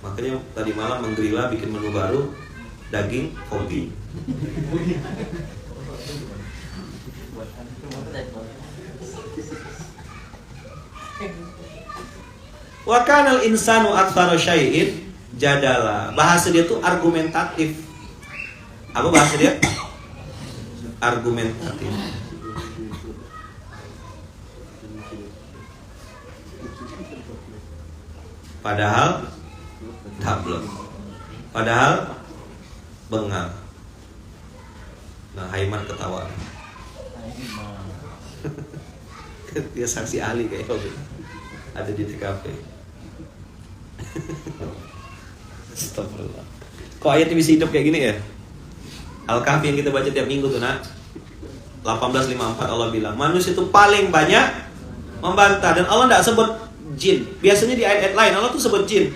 Makanya tadi malam menggerila bikin menu baru, daging fogging. Wa kanal insanu aktsara syai'in jadala. Bahasa dia tuh argumentatif. Apa bahasa dia? Argumentatif. Padahal tablok. Padahal bengal. Nah, Haiman ketawa. Dia saksi ahli kayak gitu. Ada di TKP. Astagfirullah. Kok ayatnya bisa hidup kayak gini ya? Al-Kahfi yang kita baca tiap minggu tuh nak 18:54 Allah bilang manusia itu paling banyak membantah. Dan Allah tidak sebut jin. Biasanya di ayat-ayat lain Allah tuh sebut jin.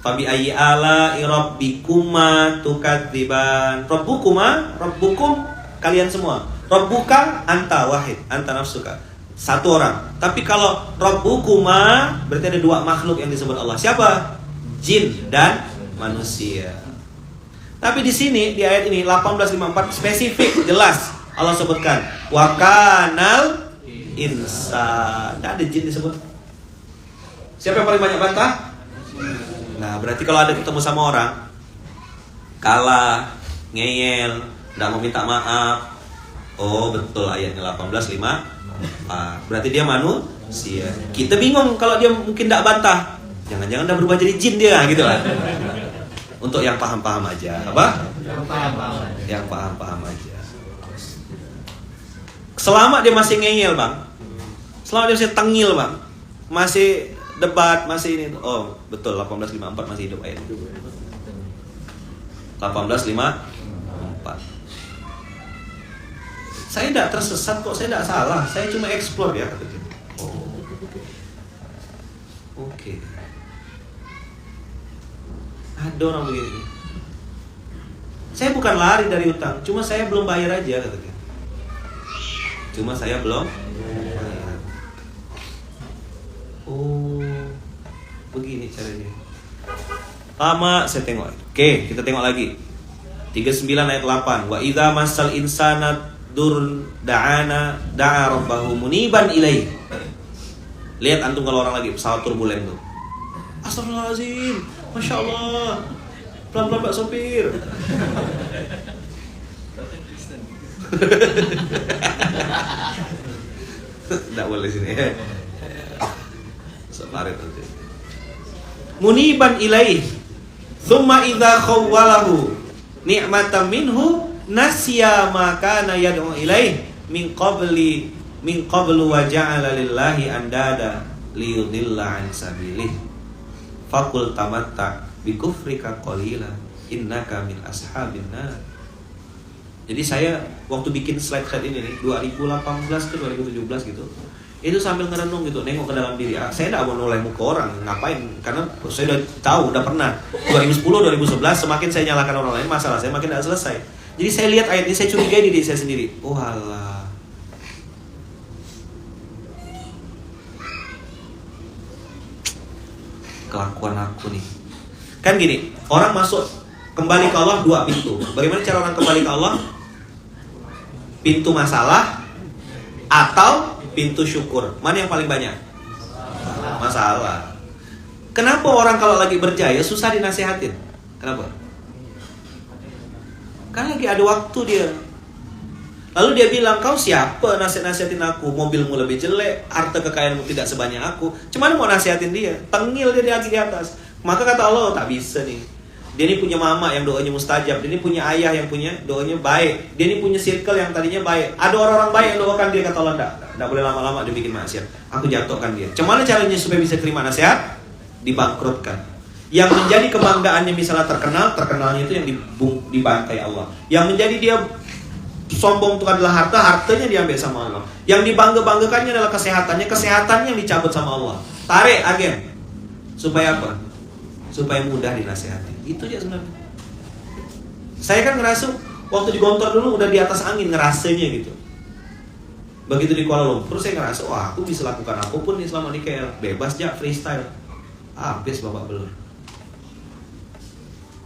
Fabi ayyi ala rabbikuma tukadziban. Rabbukum kalian semua. Rabbuka anta wahid, anta nafsuka. Satu orang. Tapi kalau Rabbukuma berarti ada dua makhluk yang disebut Allah. Siapa? Jin dan manusia. Tapi di sini di ayat ini 18:54 spesifik jelas Allah sebutkan wa kanal insan. Tidak ada jin disebut. Siapa yang paling banyak bantah? Nah, berarti kalau ada ketemu sama orang kalah, ngeyel, tidak mau minta maaf. Oh, betul ayatnya 18:54. Berarti dia manusia. Kita bingung kalau dia mungkin tidak bantah. Jangan-jangan udah berubah jadi jin dia gitu lah. Untuk yang paham-paham aja. Apa? Yang paham-paham aja. Selama dia masih ngeyel bang, selama dia masih tengil bang, masih debat, masih ini. Oh betul 18:54 masih hidup ayat 18:54. Saya tidak tersesat kok, saya tidak salah. Saya cuma explore ya kata dia. Oke. Ada orang begini. Saya bukan lari dari utang, cuma saya belum bayar aja kata dia. Cuma saya belum bayar. Oh, begini caranya. Lama saya tengok. Oke, kita tengok lagi. 39 ayat 8. Wa idza massal insana da'a rabbahu muniban ilaih. Lihat antum kalau orang lagi pesawat turbulen tuh. Astagfirullahaladzim, Masya Allah. Pelan-pelan Pak sopir. Tidak boleh sini ya. Separit nanti. Muniban ilaih, thumma idza khawwalahu ni'matan minhu nasiya ma kana yad'u ilaih min qablu wa ja'ala lillahi andada liyudilla an sabilih. Faqul tamatta bi kufrika qalila innaka min ashabin nar. Jadi saya waktu bikin slide ini nih 2018 ke 2017 gitu, itu sambil ngerenung gitu, nengok ke dalam diri. Saya tidak mau noleh muka orang, ngapain? Karena saya udah tahu, udah pernah 2010, 2011 semakin saya nyalakan orang lain, masalah saya makin tidak selesai. Jadi saya lihat ayat ini, saya curigai diri saya sendiri. Oh alah, kelakuan aku nih. Kan gini, orang masuk kembali ke Allah dua pintu. Bagaimana cara orang kembali ke Allah? Pintu masalah atau pintu syukur? Mana yang paling banyak? Masalah. Kenapa orang kalau lagi berjaya susah dinasehatin? Kenapa? Kan lagi ada waktu dia. Lalu dia bilang, kau siapa nasihatin aku? Mobilmu lebih jelek, harta kekayaanmu tidak sebanyak aku. Cuman mau nasihatin dia, tengil dia lagi di atas. Maka kata Allah, tak bisa nih. Dia ini punya mama yang doanya mustajab. Dia ini punya ayah yang punya doanya baik. Dia ini punya circle yang tadinya baik. Ada orang-orang baik yang doakan dia, kata Allah, tidak boleh lama-lama dia bikin maksiat. Aku jatuhkan dia. Cuman caranya supaya bisa terima nasihat? Dibangkrutkan. Yang menjadi kebanggaannya misalnya terkenalnya itu yang dibantai Allah. Yang menjadi dia sombong itu adalah hartanya diambil sama Allah. Yang dibangga-banggakannya adalah kesehatannya yang dicabut sama Allah. Tarik agen. Supaya apa? Supaya mudah dinasehati. Itu aja sebenarnya. Saya kan ngerasa waktu di Gontor dulu udah di atas angin ngerasanya gitu. Begitu di Kuala Lumpur saya ngerasa, wah aku bisa lakukan apapun nih selama di KL. Bebas aja, freestyle. Habis babak belur.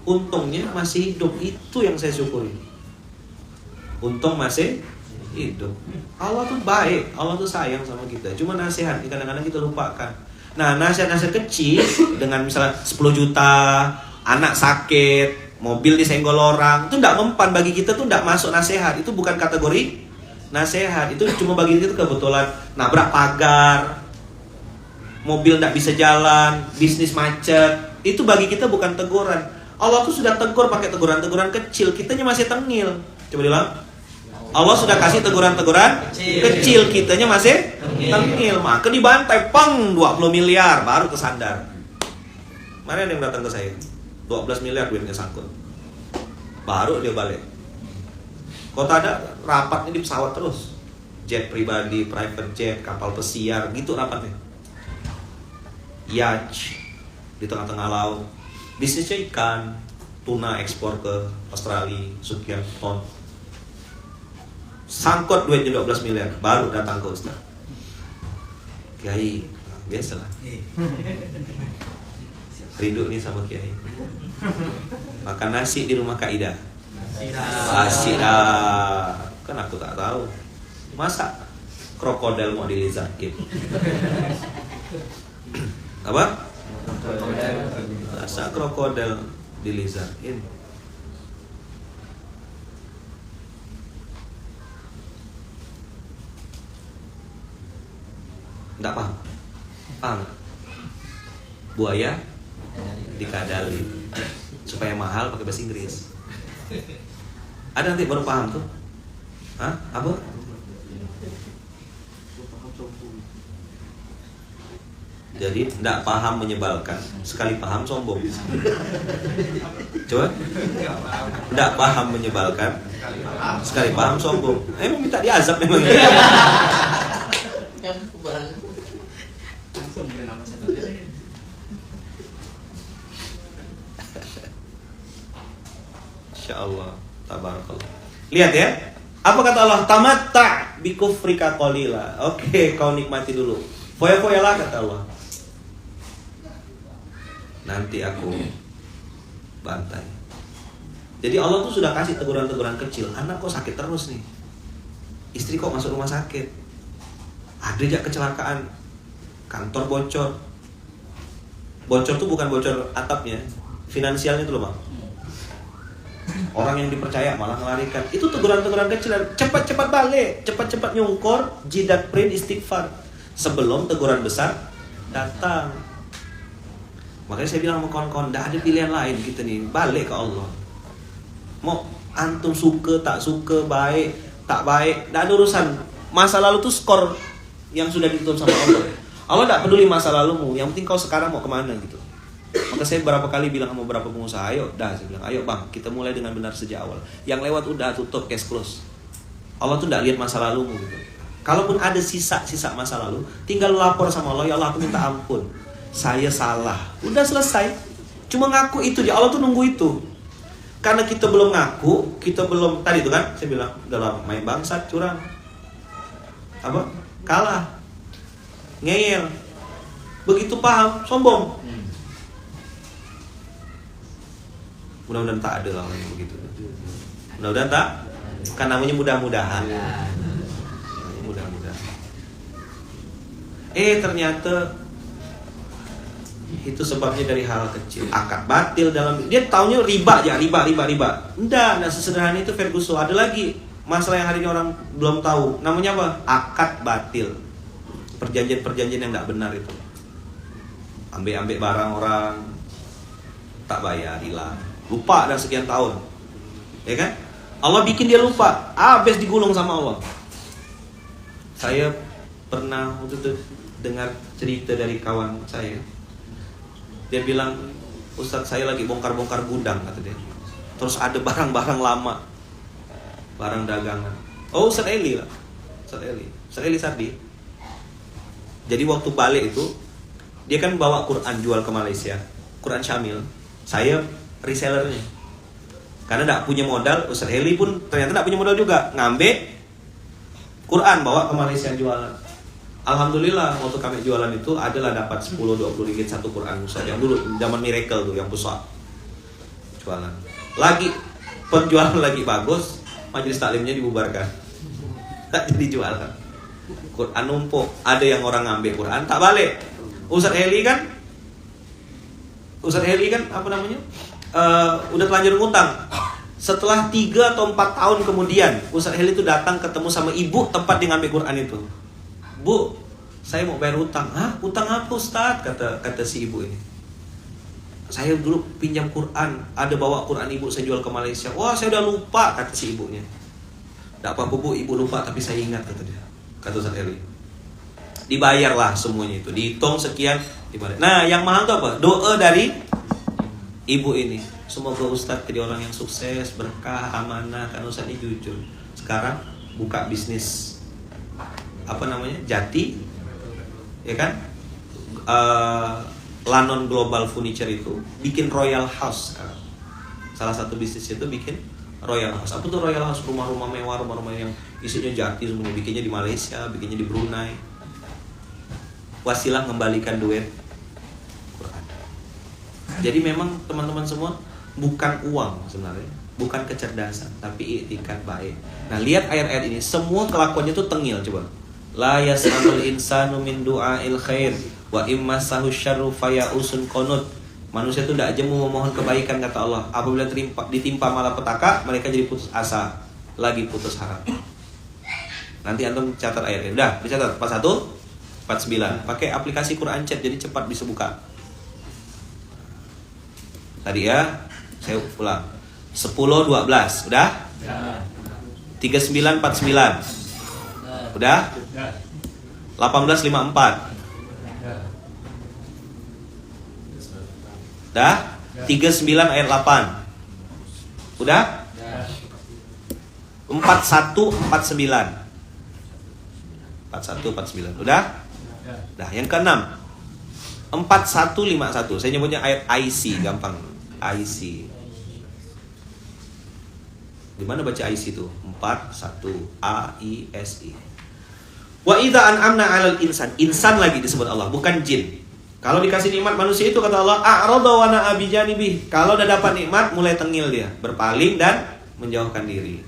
Untungnya masih hidup, itu yang saya syukuri. Untung masih hidup. Allah tuh baik, Allah tuh sayang sama kita. Cuma nasihat kadang-kadang kita lupakan. Nah, nasihat-nasihat kecil dengan misalnya 10 juta, anak sakit, mobil disenggol orang, itu tidak mempan bagi kita, tuh tidak masuk nasihat. Itu bukan kategori nasihat. Itu cuma bagi kita kebetulan nabrak pagar, mobil tidak bisa jalan, bisnis macet. Itu bagi kita bukan teguran. Allah tuh sudah tegur pakai teguran-teguran kecil, kitanya masih tengil. Coba bilang, Allah sudah kasih teguran-teguran kecil, kitanya masih tengil. Maka dibantai, peng, 20 miliar, baru kesandar. Mana yang datang ke saya? 12 miliar duitnya sangkut. Baru dia balik. Kota ada rapatnya di pesawat terus. Jet pribadi, private jet, kapal pesiar, gitu rapatnya. Yacht di tengah-tengah laut. Bisnisnya ikan, tuna ekspor ke Australia, sekian ton. Sangkut duitnya 12 miliar, baru datang ke Ustaz. Kiai, biasalah. Rindu nih sama Kiai. Makan nasi di rumah Kak Ida. Asidah. Kan aku tak tahu. Masa krokodil mau dilizakin? Apa? Masa krokodil dilizakin? Enggak paham? Paham? Buaya dikadali supaya mahal pakai bahasa Inggris. Ada nanti baru paham tuh. Hah? Apa? Jadi enggak paham menyebalkan, sekali paham sombong. Coba. Enggak paham menyebalkan, sekali paham sombong. Emang minta diazab memang. Insyaallah, tabarakallah. Lihat ya, apa kata Allah? Tamatta bi kufrika qalila. Oke, kau nikmati dulu. Foya-foyalah kata Allah. Nanti aku bantai. Jadi Allah tuh sudah kasih teguran-teguran kecil. Anak kok sakit terus nih. Istri kok masuk rumah sakit. Ada aja kecelakaan. Kantor bocor. Bocor tuh bukan bocor atapnya, finansialnya tuh loh Bang. Orang yang dipercaya malah melarikan. Itu teguran-teguran kecil. Cepat-cepat balik, cepat-cepat nyungkur, jidat print istighfar sebelum teguran besar datang. Makanya saya bilang sama kawan-kawan, tidak ada pilihan lain kita nih, balik ke Allah. Mau antum suka, tak suka, baik, tak baik, tidak ada urusan. Masa lalu tuh skor yang sudah ditutup sama Allah. Allah tidak peduli masa lalumu, yang penting kau sekarang mau kemana gitu. Maka saya berapa kali bilang sama beberapa pengusaha, ayo bang, kita mulai dengan benar sejak awal. Yang lewat udah tutup, case close. Allah tuh tidak lihat masa lalumu gitu. Kalaupun ada sisa-sisa masa lalu, tinggal lapor sama Allah, ya Allah aku minta ampun, saya salah. Udah selesai. Cuma ngaku itu, ya Allah tuh nunggu itu. Karena kita belum ngaku, kita belum, tadi itu kan saya bilang dalam main bangsat, curang, apa, kalah, ngeyel, begitu paham, sombong. Mudah-mudahan tak ada orang yang begitu. Mudah-mudahan tak, kan namanya mudah-mudahan. Mudah-mudahan. Ternyata itu sebabnya dari hal kecil. Akad batil dalam, dia taunya riba aja, riba. Enggak sesederhana itu Ferguson. Ada lagi masalah yang hari ini orang belum tahu. Namanya apa? Akad batil. Perjanjian-perjanjian yang enggak benar itu. Ambil barang orang, tak bayar, hilang. Lupa dah sekian tahun. Ya kan? Allah bikin dia lupa. Habis digulung sama Allah. Saya pernah waktu itu dengar cerita dari kawan saya. Dia bilang, Ustadz saya lagi bongkar-bongkar gudang, kata dia. Terus ada barang-barang lama, barang dagangan. Oh, Ustadz Eli lah. Ustadz Eli Sardi. Jadi waktu balik itu, dia kan bawa Quran jual ke Malaysia, Quran Syamil. Saya resellernya. Karena tidak punya modal, Ustadz Eli pun ternyata tidak punya modal juga. Ngambil Quran bawa ke Malaysia jualan. Alhamdulillah waktu kami jualan itu adalah dapat 10-20 ringgit satu Quran Ustaz. Yang dulu zaman Miracle tuh yang pusat jualan. Lagi penjualan lagi bagus, majelis taklimnya dibubarkan. Tak jadi jualan. Quran numpuk, ada yang orang ngambil Quran tak balik. Ustadz Eli kan apa namanya? Udah telanjur ngutang. Setelah 3 atau 4 tahun kemudian Ustadz Heli itu datang ketemu sama ibu tempat dia ngambil Quran itu. Bu, saya mau bayar utang. Hah? Utang apa Ustadz? Kata si ibu ini. Saya dulu pinjam Quran, ada bawa Quran ibu saya jual ke Malaysia. Wah, saya udah lupa, kata si ibunya. Tidak apa-apa bu, ibu lupa tapi saya ingat, kata dia. Kata Ustadz Heli. Dibayarlah semuanya itu, dihitung sekian, dibayar. Nah, yang mahal itu apa? Doa dari ibu ini. Semoga Ustadz jadi orang yang sukses, berkah, amanah. Karena Ustadz ini jujur. Sekarang buka bisnis apa namanya, Jati, ya kan? Lanon Global Furniture itu bikin Royal House sekarang. Salah satu bisnis itu bikin Royal House. Apa tuh Royal House? Rumah-rumah mewah, rumah-rumah yang isinya Jati semuanya. Bikinnya di Malaysia, bikinnya di Brunei. Wasilah mengembalikan duit Quran. Jadi memang teman-teman semua, bukan uang sebenarnya, bukan kecerdasan, tapi iktikad baik. Nah, lihat ayat-ayat ini, semua kelakuannya tuh tengil, coba. La yas'alul insanu min du'ail khair wa immasahu syarru fayausun qanut. Manusia itu tidak jemu memohon kebaikan, kata Allah. Apabila ditimpa malapetaka, mereka jadi putus asa, lagi putus harap. Nanti antum catat ayatnya. Udah, dicatat 41, 49. Pakai aplikasi Quran Chat jadi cepat bisa buka. Tadi ya, saya ulang. 10 12, udah? 39 49. Udah? 18 54. Udah? 39 ayat 8. Udah? 41 49. 41 49. Udah? Udah, yang ke-6. 4151. Saya nyebutnya ayat IC, gampang. IC. Di mana baca IC itu? 41 AISI. Wa idza an'amna 'alal insan. Insan lagi disebut Allah, bukan jin. Kalau dikasih nikmat manusia itu kata Allah, a'rada wa na'a bi janibih. Kalau udah dapat nikmat mulai tengil dia, berpaling dan menjauhkan diri.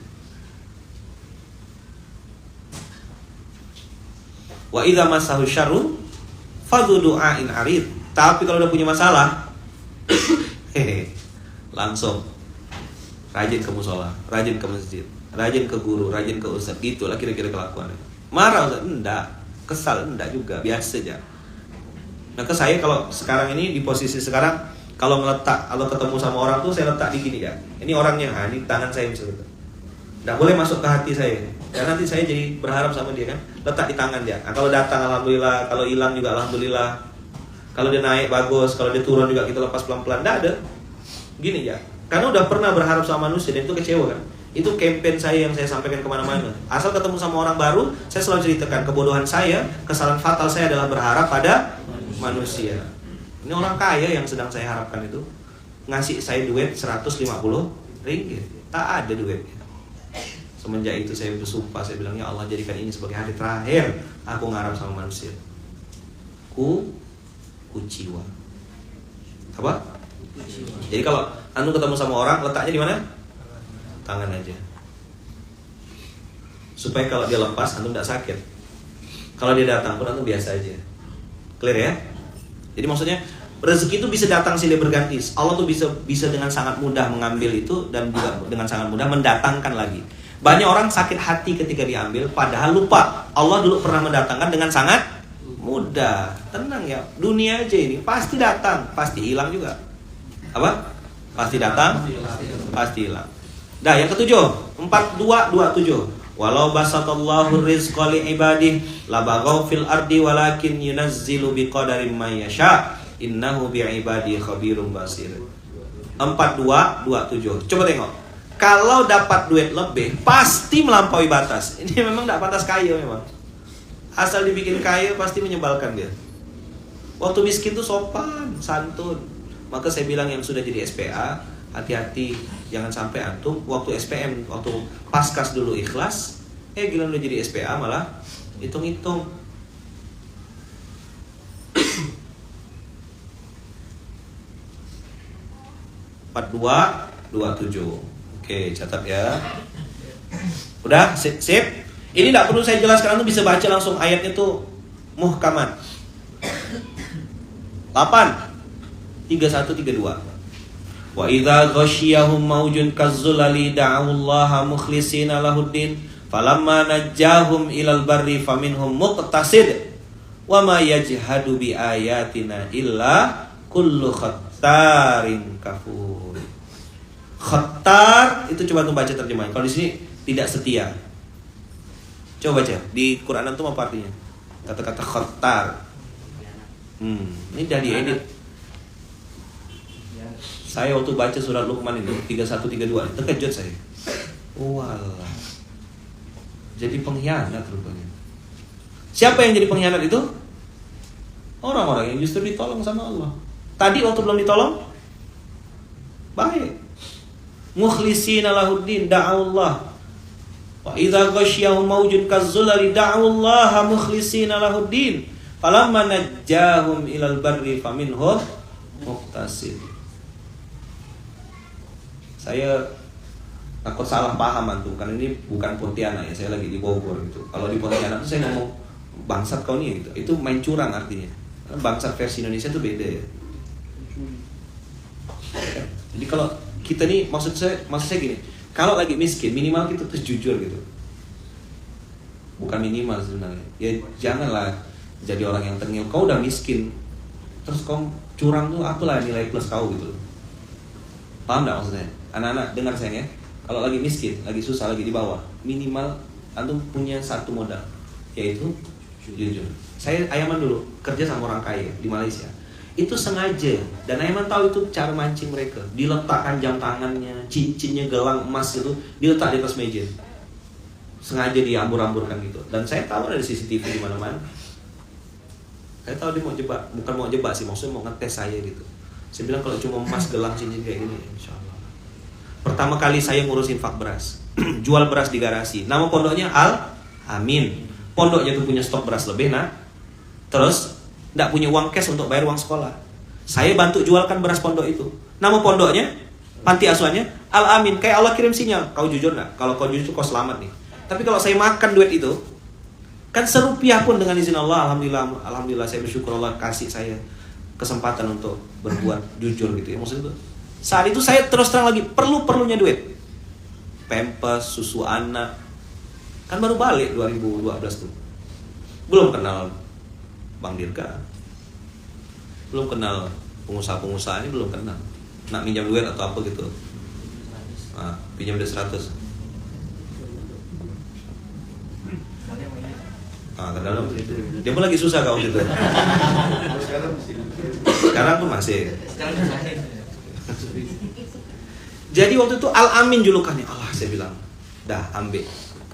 Wa idza massahu syarru fadhu du'ain arid. Tapi kalau udah punya masalah, langsung rajin ke musola, rajin ke masjid, rajin ke guru, rajin ke ustaz, gitulah kira-kira kelakuannya. Marah ustaz? Enggak. Kesal? Enggak juga, biasa aja. Nah ke saya kalau sekarang ini di posisi sekarang, kalau ngeletak, kalau ketemu sama orang tuh saya letak di gini ya. Ini orangnya, ini tangan saya misalnya. Nggak boleh masuk ke hati saya. Dan nanti saya jadi berharap sama dia kan, letak di tangan dia. Nah, kalau datang alhamdulillah, kalau hilang juga alhamdulillah. Kalau dia naik bagus, kalau dia turun juga kita lepas pelan-pelan. Nggak ada. Gini ya. Karena udah pernah berharap sama manusia dan itu kecewa kan. Itu campaign saya yang saya sampaikan kemana-mana. Asal ketemu sama orang baru, saya selalu ceritakan kebodohan saya, kesalahan fatal saya adalah berharap pada manusia. Ini orang kaya yang sedang saya harapkan itu ngasih saya duit 150 ringgit. Tak ada duitnya. Semenjak itu saya bersumpah, saya bilang ya Allah jadikan ini sebagai hari terakhir aku ngarap sama manusia. Kuciwa. Apa? Jadi kalau antum ketemu sama orang, letaknya di mana? Tangan aja. Supaya kalau dia lepas, antum tidak sakit. Kalau dia datang pun antum biasa aja. Clear ya? Jadi maksudnya rezeki itu bisa datang silih berganti. Allah tuh bisa dengan sangat mudah mengambil itu dan juga dengan sangat mudah mendatangkan lagi. Banyak orang sakit hati ketika diambil, padahal lupa Allah dulu pernah mendatangkan dengan sangat mudah. Tenang ya, dunia aja ini pasti datang, pasti hilang juga. Apa? Pasti datang, pasti hilang. Dah yang ketujuh, 4227. Walau basatallahu rizqa li ibadih labaghaw fil ardi walakin yunazzilu biqadarin may yasha innahu bi ibadi khabirum basir. 4227. Coba tengok. Kalau dapat duit lebih, pasti melampaui batas. Ini memang tidak pantas kaya memang. Asal dibikin kaya, pasti menyebalkan dia. Waktu miskin tuh sopan, santun. Maka saya bilang yang sudah jadi SPA, hati-hati. Jangan sampai antum, waktu SPM, waktu paskas dulu ikhlas, gila udah jadi SPA malah hitung-hitung. Empat dua 27. Oke, catat ya. Udah, sip. Ini tidak perlu saya jelaskan, antum bisa baca langsung ayatnya tuh muhkamat. 8 3132. Wa idza ghasyiyahum maujun kazzulali da'ullaha mukhlishina lahuddin falamma najjahum ilal barri faminhum muqtasid wa ma yajhadu bi ayatina illa kullu khattarin kafur. Khattar itu coba tuh baca terjemahan. Kalau di sini tidak setia. Coba baca di Quran itu apa artinya? Kata-kata khattar. Ini udah diedit. Saya waktu baca surat Luqman itu 3132 terkejut saya. Walah. Jadi pengkhianat rupanya. Siapa yang jadi pengkhianat itu? Orang-orang yang justru ditolong sama Allah. Tadi waktu belum ditolong baik. Mukhlishina lahuddin da'ullah. Wa idza ghasyiyahum maujun kazzulali da'ullaha mukhlishina lahuddin. Falamma najjahum ilal barri faminhum muqtasid. Saya takut salah paham antum karena ini bukan Pontianak ya, saya lagi di Bogor gitu. Kalau di Pontianak tuh saya ngomong bangsat kau nih gitu. Itu main curang artinya. Karena bangsat versi Indonesia tuh beda ya. Jadi kalau kita nih maksud saya gini, kalau lagi miskin minimal kita tuh jujur gitu. Bukan minimal sebenarnya. Ya janganlah jadi orang yang tengil. Kau udah miskin, terus kau curang tuh apalah nilai plus kau gitu. Paham nggak maksudnya? Anak-anak dengar saya ya. Kalau lagi miskin, lagi susah, lagi di bawah, minimal antum punya satu modal, yaitu jujur. Saya Ayaman dulu kerja sama orang kaya di Malaysia. Itu sengaja, dan Ayaman tahu itu cara mancing mereka. Diletakkan jam tangannya, cincinnya, gelang emas itu diletak di atas meja. Sengaja diambur-amburkan gitu. Dan saya tahu ada CCTV di mana-mana. Saya tahu dia mau jebak, bukan mau jebak sih, maksudnya mau ngetes saya gitu. Saya bilang kalau cuma emas, gelang, cincin kayak gini, insya Allah. Pertama kali saya ngurusin infak beras, jual beras di garasi. Nama pondoknya Al Amin. Pondoknya tuh punya stok beras lebih, nah. Terus nggak punya uang cash untuk bayar uang sekolah. Saya bantu jualkan beras pondok itu. Nama pondoknya, panti asuhannya Al Amin. Kayak Allah kirim sinyal. Kau jujur nggak? Kalau kau jujur, kau selamat nih. Tapi kalau saya makan duit itu, kan serupiah pun dengan izin Allah, alhamdulillah saya bersyukur Allah kasih saya kesempatan untuk berbuat jujur gitu ya. Maksudnya itu saat itu saya terus terang lagi perlunya duit. Pampers, susu anak. Kan baru balik 2012 tuh. Belum kenal Bang Dirga. Belum kenal pengusaha-pengusaha ini, belum kenal. Nak minjam duit atau apa gitu. Nah, pinjam duit 100. Ke dalam itu. Dia pun lagi susah kau gitu. Sekarang pun masih. Jadi waktu itu Al-Amin julukannya. Allah, saya bilang, dah ambil.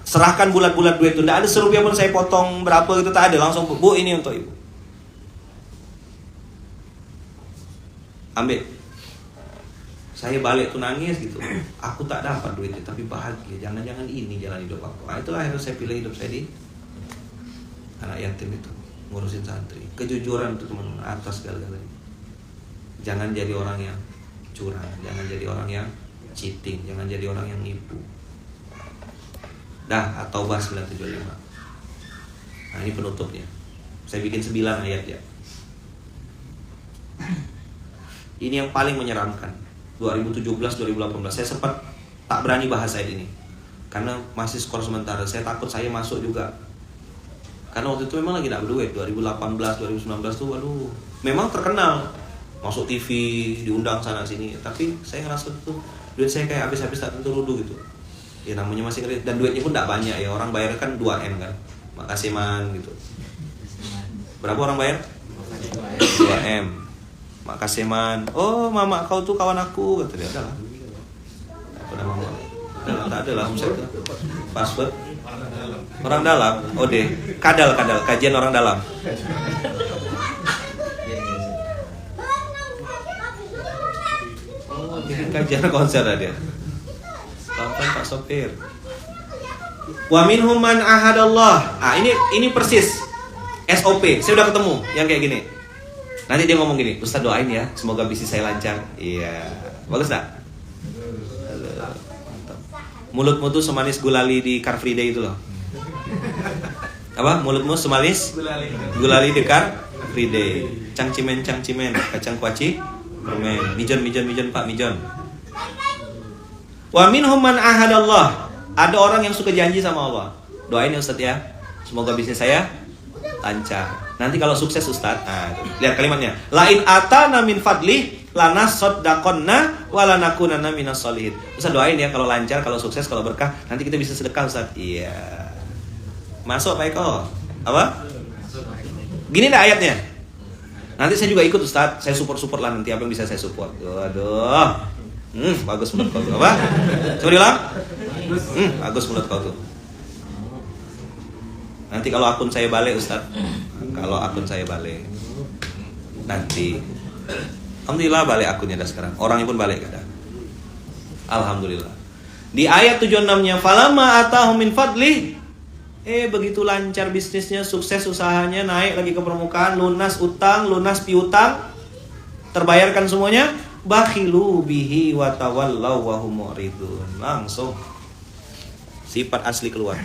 Serahkan bulat-bulat duit itu. Tidak ada serupiah pun saya potong berapa gitu, tak ada. Langsung, Bu, ini untuk ibu. Ambil. Saya balik tuh nangis gitu. Aku tak dapat duitnya, tapi bahagia. Jangan-jangan ini jalan hidup aku. Nah, itulah akhirnya saya pilih hidup saya di anak yatim itu, ngurusin santri. Kejujuran itu teman-teman atas segala-galanya. Jangan jadi orang yang curang, jangan jadi orang yang cheating, jangan jadi orang yang nipu. Dah, At-Taubah 975. Nah, ini penutupnya. Saya bikin 9 ayat ya. Ini yang paling menyeramkan. 2017-2018 saya sempat tak berani bahas ayat ini karena masih skor sementara. Saya takut saya masuk juga. Karena waktu itu memang lagi tak berduit. 2018, 2019 tuh waduh, memang terkenal. Masuk TV, diundang sana sini. Tapi saya ngerasa tuh duit saya kayak habis-habis tak tentu rudu gitu. Ya namanya masih kredit dan duitnya pun tak banyak ya. Orang bayar kan 2M kan. Makasih man gitu. Berapa orang bayar? 2M. Makasih man. Oh, mama kau tuh kawan aku, kata dia. Adalah. Apa nama mama? Tak ada lah omset. Password orang dalam. Oh deh, kadal kajian orang dalam. Oh, bikin kajian konser dia. Pelan-pelan Pak Sopir. Wa minhum man ahadallah. Ah, ini persis SOP. Saya udah ketemu yang kayak gini. Nanti dia ngomong gini, Ustaz doain ya, semoga bisnis saya lancar. Iya, bagus tak? Mulutmu tuh semanis gulali di Car Free Day itu loh. Apa? Mulutmu semanis gulali di Car Free Day. Cangcimen, kacang kuaci, permen. Mijon Pak, mijon. Wa minhum man ahadallah. Ada orang yang suka janji sama Allah. Doain ya Ustaz ya, semoga bisnis saya lancar. Nanti kalau sukses Ustaz, nah, lihat kalimatnya. Lain atana min fadli lanasaddaqonna wa lanakunanna minas sholihin. Ustaz doain ya kalau lancar, kalau sukses, kalau berkah, nanti kita bisa sedekah Ustaz. Iya. Masuk Pak Eko. Apa? Gini dah ayatnya. Nanti saya juga ikut Ustaz, saya support lah nanti apa yang bisa saya support. Waduh. Bagus menurut kau tuh. Apa? Coba diulang. Bagus menurut kau tuh. Nanti kalau akun saya balik Ustaz, kalau akun saya balik nanti, alhamdulillah balik akunnya dah sekarang. Orangnya pun balik kada. Alhamdulillah. Di ayat 76-nya, falamma atahum min fadli, begitu lancar bisnisnya, sukses usahanya, naik lagi ke permukaan, lunas utang, lunas piutang, terbayarkan semuanya, bakhilu bihi wa tawallaw wa hum mu'ridun. Langsung sifat asli keluar.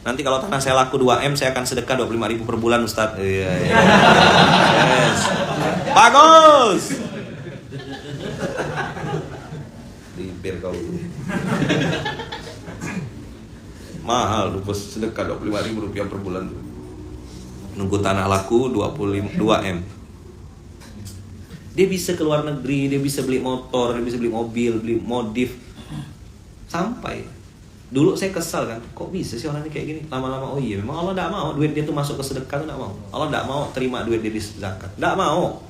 Nanti kalau tanah saya laku 2M, saya akan sedekah 25.000 per bulan Ustaz. Iya. Yes. Bagus. Bibir kau. Mahal tuh bos, sedekah 25.000 rupiah per bulan tuh. Nunggu tanah laku 2M. Dia bisa ke luar negeri, dia bisa beli motor, dia bisa beli mobil, beli modif. Sampai dulu saya kesal kan, kok bisa sih orang ini kayak gini? Lama-lama, oh iya memang Allah tidak mau duit dia tuh masuk ke sedekah tuh tidak mau. Allah tidak mau terima duit dia di zakat, tidak mau.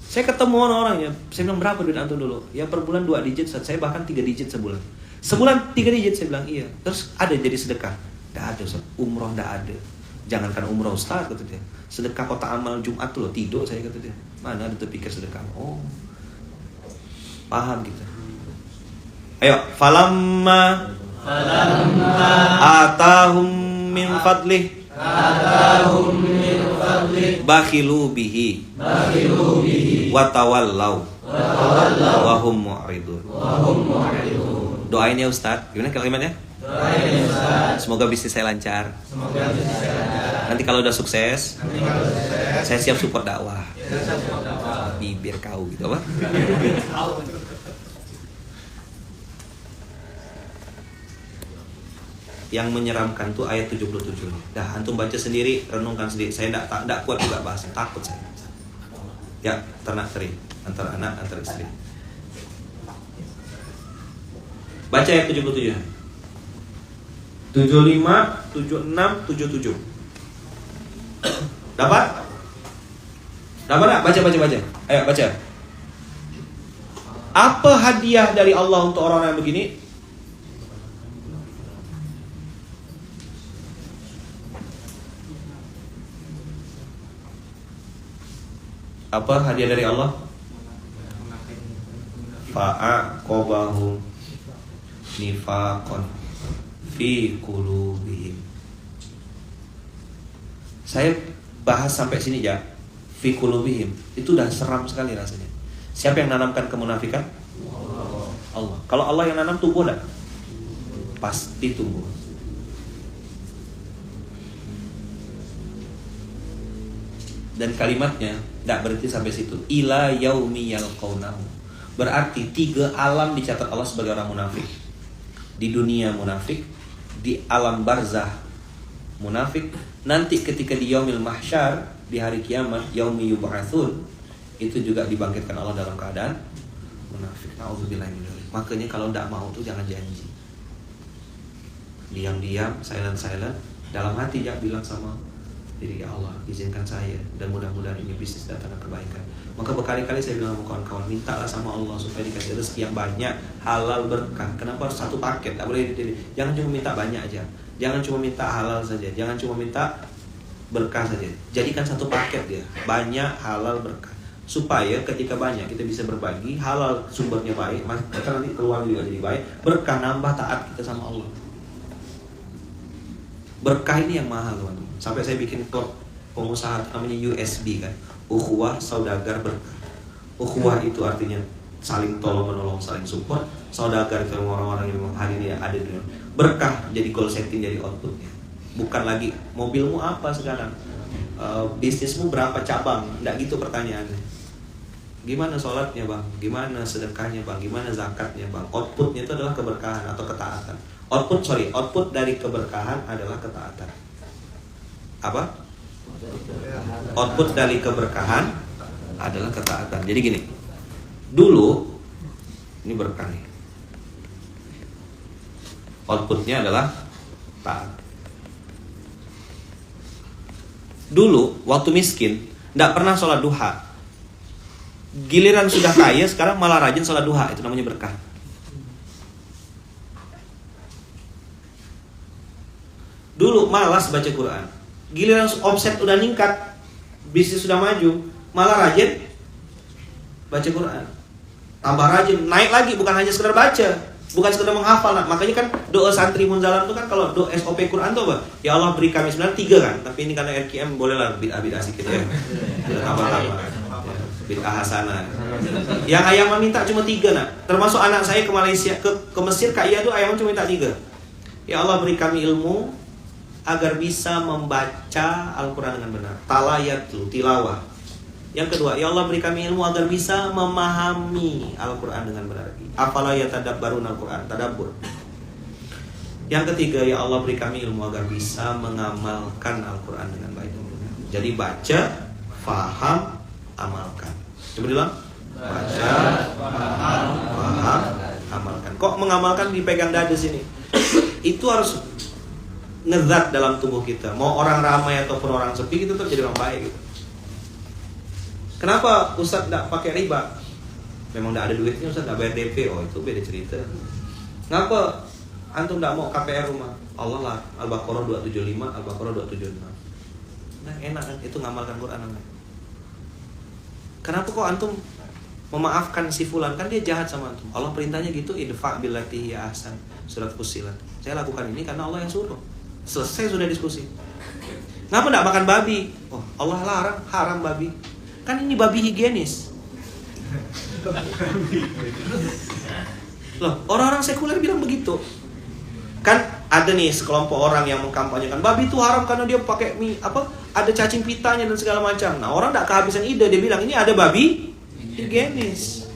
Saya ketemu orang-orangnya, saya bilang berapa duit antum dulu? Ya per bulan 2 digit, saya bahkan 3 digit sebulan. Sebulan 3 digit, saya bilang iya. Terus ada jadi sedekah? Tidak ada Ustaz, umroh tidak ada. Jangankan umroh Ustaz, kata dia. Sedekah kota amal Jumat tuh loh, tidur saya kata dia. Mana ada terpikir sedekah? Oh, paham kita. Ayo, falamma atahum min fadlih bakhilu bihi wa tawallaw wa hum mu'ridun. Doain ya Ustaz. Gimana kalimatnya? Semoga bisnis saya lancar. Nanti kalau udah sukses, saya siap support dakwah. Bibir kau gitu apa? Yang menyeramkan tuh ayat 77. Dah antum baca sendiri, renungkan sendiri. Saya enggak kuat juga bahasnya, takut saya. Ya, ternak teri antara anak antara istri. Baca ayat 77. 75, 76, 77. Dapat? Dapat enggak? Baca. Ayo baca. Apa hadiah dari Allah untuk orang-orang yang begini? Apa hadiah dari Allah? Fa'aqobahum nifaqon fi qulubihim. Saya bahas sampai sini ya. Fi qulubihim. Itu udah seram sekali rasanya. Siapa yang nanamkan kemunafikan? Allah. Kalau Allah yang nanam, tumbuh enggak? Pasti tumbuh. Dan kalimatnya tidak berhenti sampai situ. Ila yaumi yalqaunahu. Berarti 3 alam dicatat Allah sebagai orang munafik. Di dunia munafik, di alam barzah munafik, nanti ketika di yaumil mahsyar, di hari kiamat, yaumi yub'atsun, itu juga dibangkitkan Allah dalam keadaan munafik. Nauzubillah min dzalik. Makanya kalau tidak mau tuh jangan janji. Diam-diam, silent, dalam hati ya bilang sama diri, ya Allah, izinkan saya dan mudah-mudahan ini bisnis datangkan kebaikan. Maka berkali-kali saya bilang sama kawan-kawan, mintalah sama Allah supaya dikasih rezeki yang banyak, halal, berkah. Kenapa harus satu paket? Tak boleh. Jangan cuma minta banyak aja. Jangan cuma minta halal saja. Jangan cuma minta berkah saja. Jadikan satu paket dia, banyak, halal, berkah. Supaya ketika banyak kita bisa berbagi, halal sumbernya baik, maka nanti keluar juga jadi baik, berkah nambah taat kita sama Allah. Berkah ini yang mahal, teman-teman. Sampai saya bikin klub pengusaha namanya USB kan, ukhuwah saudagar berkah. Ukhuwah itu artinya saling tolong menolong, saling support. Saudagar itu orang-orang yang memang hari ini ada di dunia. Berkah jadi goal setting, jadi outputnya. Bukan lagi mobilmu apa sekarang, bisnismu berapa cabang, enggak gitu pertanyaannya. Gimana sholatnya bang, gimana sedekahnya bang, gimana zakatnya bang. Outputnya itu adalah keberkahan atau ketaatan. Output dari keberkahan adalah ketaatan. Apa? Output dari keberkahan adalah ketaatan. Jadi gini, dulu ini berkah nih, outputnya adalah taat. Dulu waktu miskin tidak pernah sholat duha, giliran sudah kaya sekarang malah rajin sholat duha. Itu namanya berkah. Dulu malas baca Quran, giliran omset udah ningkat, bisnis sudah maju, malah rajin baca Quran. Tambah rajin, naik lagi, bukan hanya sekedar baca, bukan sekedar menghafal. Nah, makanya kan doa santri munzalam itu kan, kalau doa SOP Quran tuh apa? Ya Allah beri kami, sebenarnya 3 kan, tapi ini karena RKM bolehlah bid'ah sikit ya. Tambah-tambah. Bid'ah hasanah. Yang ayam minta cuma 3 nak. Termasuk anak saya ke Malaysia, ke Mesir, Kak Iya tuh ayam cuma minta 3. Ya Allah beri kami ilmu agar bisa membaca Al-Quran dengan benar. Talayatu, tilawah. Yang kedua, ya Allah beri kami ilmu agar bisa memahami Al-Quran dengan benar. Afala yatadabbarun Al-Quran, tadabbur. Yang ketiga, ya Allah beri kami ilmu agar bisa mengamalkan Al-Quran dengan baik. Jadi baca, faham, amalkan. Coba bilang, baca, faham, amalkan. Kok mengamalkan dipegang dada sini? Itu harus ngezat dalam tubuh kita. Mau orang ramai ataupun orang sepi, kita tetap jadi orang baik gitu. Kenapa Ustadz tidak pakai riba? Memang tidak ada duitnya, Ustadz tidak bayar DP. Oh itu beda cerita. Kenapa antum tidak mau KPR rumah? Allah lah, Al-Baqarah 275, Al-Baqarah 276. Nah enak kan, itu ngamalkan Quran. Kenapa kok antum memaafkan si fulan? Kan dia jahat sama antum. Allah perintahnya gitu, idfa billati hiya ahsan, surat Fussilat. Saya lakukan ini karena Allah yang suruh. Selesai sudah diskusi. Kenapa tidak makan babi? Oh Allah larang, haram babi. Kan ini babi higienis. Loh, orang-orang sekuler bilang begitu. Kan ada nih sekelompok orang yang mengkampanyekan babi itu haram karena dia pakai mie ada cacing pitanya dan segala macam. Nah, orang tidak kehabisan ide, dia bilang ini ada babi higienis.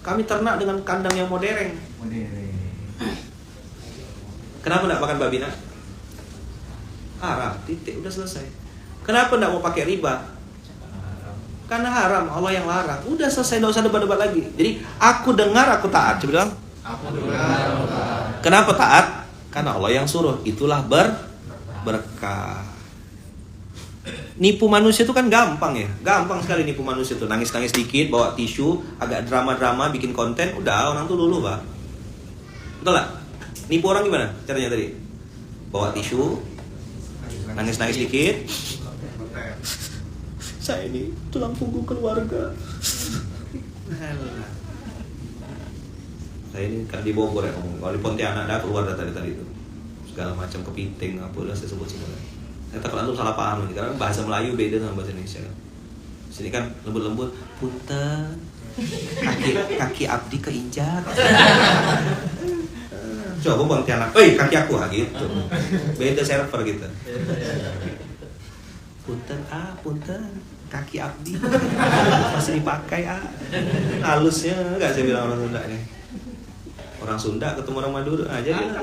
Kami ternak dengan kandang yang modern. Kenapa enggak makan babi nak? Haram, titik, udah selesai. Kenapa enggak mau pakai riba? Karena haram, Allah yang larang. Udah selesai, enggak usah debat-debat lagi. Jadi aku dengar, aku taat. Coba bilang. Aku dengar, aku taat. Kenapa taat? Karena Allah yang suruh. Itulah berkah. Nipu manusia itu kan gampang ya. Gampang sekali nipu manusia itu. Nangis-nangis dikit, bawa tisu, agak drama-drama, bikin konten. Udah, orang tuh luluh, Pak. Betul gak? Nipu orang gimana caranya tadi? Bawa tisu, nangis-nangis dikit. Saya ini tulang punggung keluarga. Saya ini kan di Bogor ya, kalau di Pontianak ada keluar data tadi itu. Segala macam kepiting, apa udah saya sebut semua. Saya takut antum salah paham lagi, karena bahasa Melayu beda sama bahasa Indonesia. Sini kan lembut-lembut, punten, kaki abdi keinjak. Coba Pontianak, kaki aku gitu. Beda server gitu. Punten, kaki abdi masih dipakai halusnya nggak saya bilang orang Sunda nih. Orang Sunda ketemu orang Madura aja dia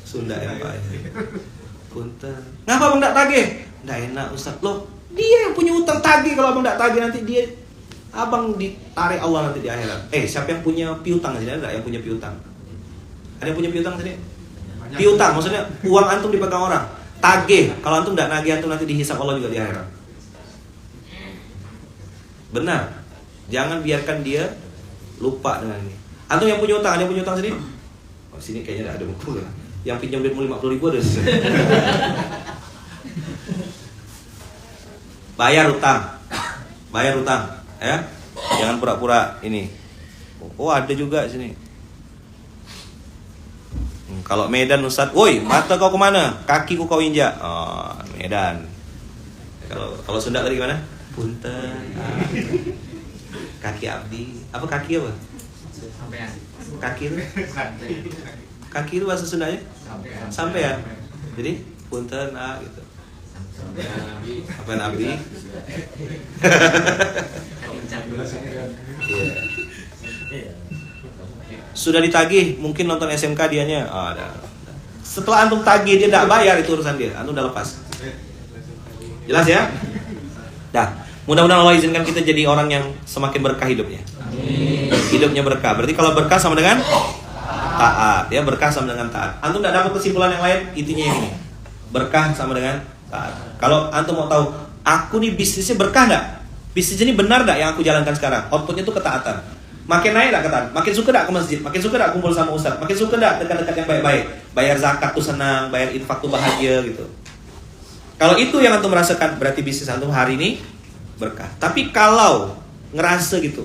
Sunda yang apa aja. Punten. Ngapa abang nggak tagih? Nggak enak Ustaz. Loh, dia yang punya utang tagih. Kalau abang nggak tagih nanti dia abang ditarik Allah nanti di akhirat. Siapa yang punya piutang di sini? Ada yang punya piutang? Ada yang punya piutang sini? Piutang maksudnya uang antum dipegang orang. Tagih. Kalau antum nggak nagih, antum nanti dihisap Allah juga di akhirat. Benar. Jangan biarkan dia lupa dengan ini. Antum yang punya utang, ada yang punya utang sini? Oh, sini kayaknya nggak ada buku ya. Yang pinjam duitmu 50.000 ada. Bayar utang, ya. Jangan pura-pura ini. Oh, ada juga sini. Kalau Medan Ustaz, woi, mata kau kemana? Kakiku kau injak. Oh, Medan. Kalau Sunda tadi gimana? Punten. Kaki abdi. Apa kaki apa? Kaki itu bahasa Sundanya? Sampean. Jadi punten gitu. Sampean abdi. Sudah ditagih, mungkin nonton SMK dianya. Ada. Setelah antum tagih dia tidak bayar, itu urusan dia. Antum udah lepas. Jelas ya? Dah. Mudah-mudahan Allah izinkan kita jadi orang yang semakin berkah hidupnya. Amin. Hidupnya berkah. Berarti kalau berkah sama dengan taat, ya, berkah sama dengan taat. Antum tidak dapat kesimpulan yang lain, intinya yang ini. Berkah sama dengan taat. Kalau antum mau tahu, aku nih bisnisnya berkah nggak? Bisnis ini benar nggak yang aku jalankan sekarang? Outputnya itu ketaatan. Makin naik nggak ketaatan? Makin suka nggak ke masjid? Makin suka nggak kumpul sama ustaz? Makin suka nggak dekat-dekat yang baik-baik? Bayar zakat tuh senang, bayar infak tuh bahagia gitu. Kalau itu yang antum merasakan, berarti bisnis antum hari ini berkah. Tapi kalau ngerasa gitu,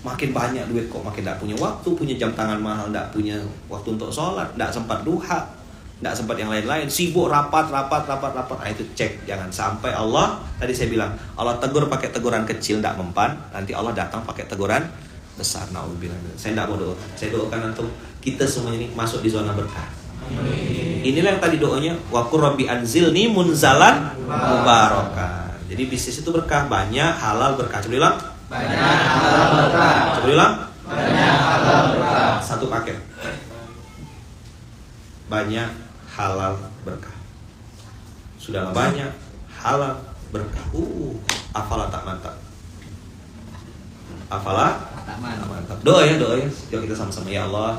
makin banyak duit kok makin tidak punya waktu, punya jam tangan mahal, tidak punya waktu untuk sholat, tidak sempat duha, tidak sempat yang lain-lain, sibuk rapat. Nah itu cek, jangan sampai Allah, tadi saya bilang, Allah tegur pakai teguran kecil, tidak mempan, nanti Allah datang pakai teguran besar. Naudzubillah. Saya tidak mau doa, saya doakan untuk kita semuanya ini masuk di zona berkah. Amin. Inilah yang tadi doanya, wa qur rabbi anzilni munzalan mubarakan. Jadi bisnis itu berkah, banyak halal berkah. Coba bilang. Banyak halal berkah. Coba bilang. Banyak halal berkah. Satu paket. Banyak halal berkah. Sudahlah banyak halal berkah. Afala tak mantap. Afala tak mantap. Doa ya. Yuk kita sama-sama, ya Allah.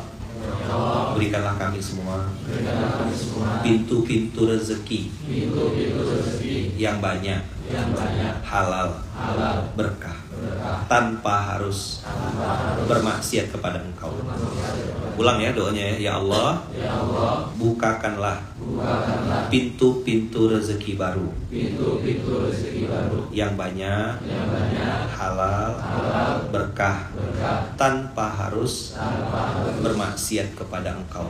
Berikanlah kami semua pintu-pintu rezeki yang banyak, halal, berkah, tanpa harus bermaksiat kepada Engkau. Ulang ya doanya ya Allah, bukakanlah pintu-pintu rezeki baru, yang banyak, halal, berkah, tanpa harus bermaksiat kepada Engkau.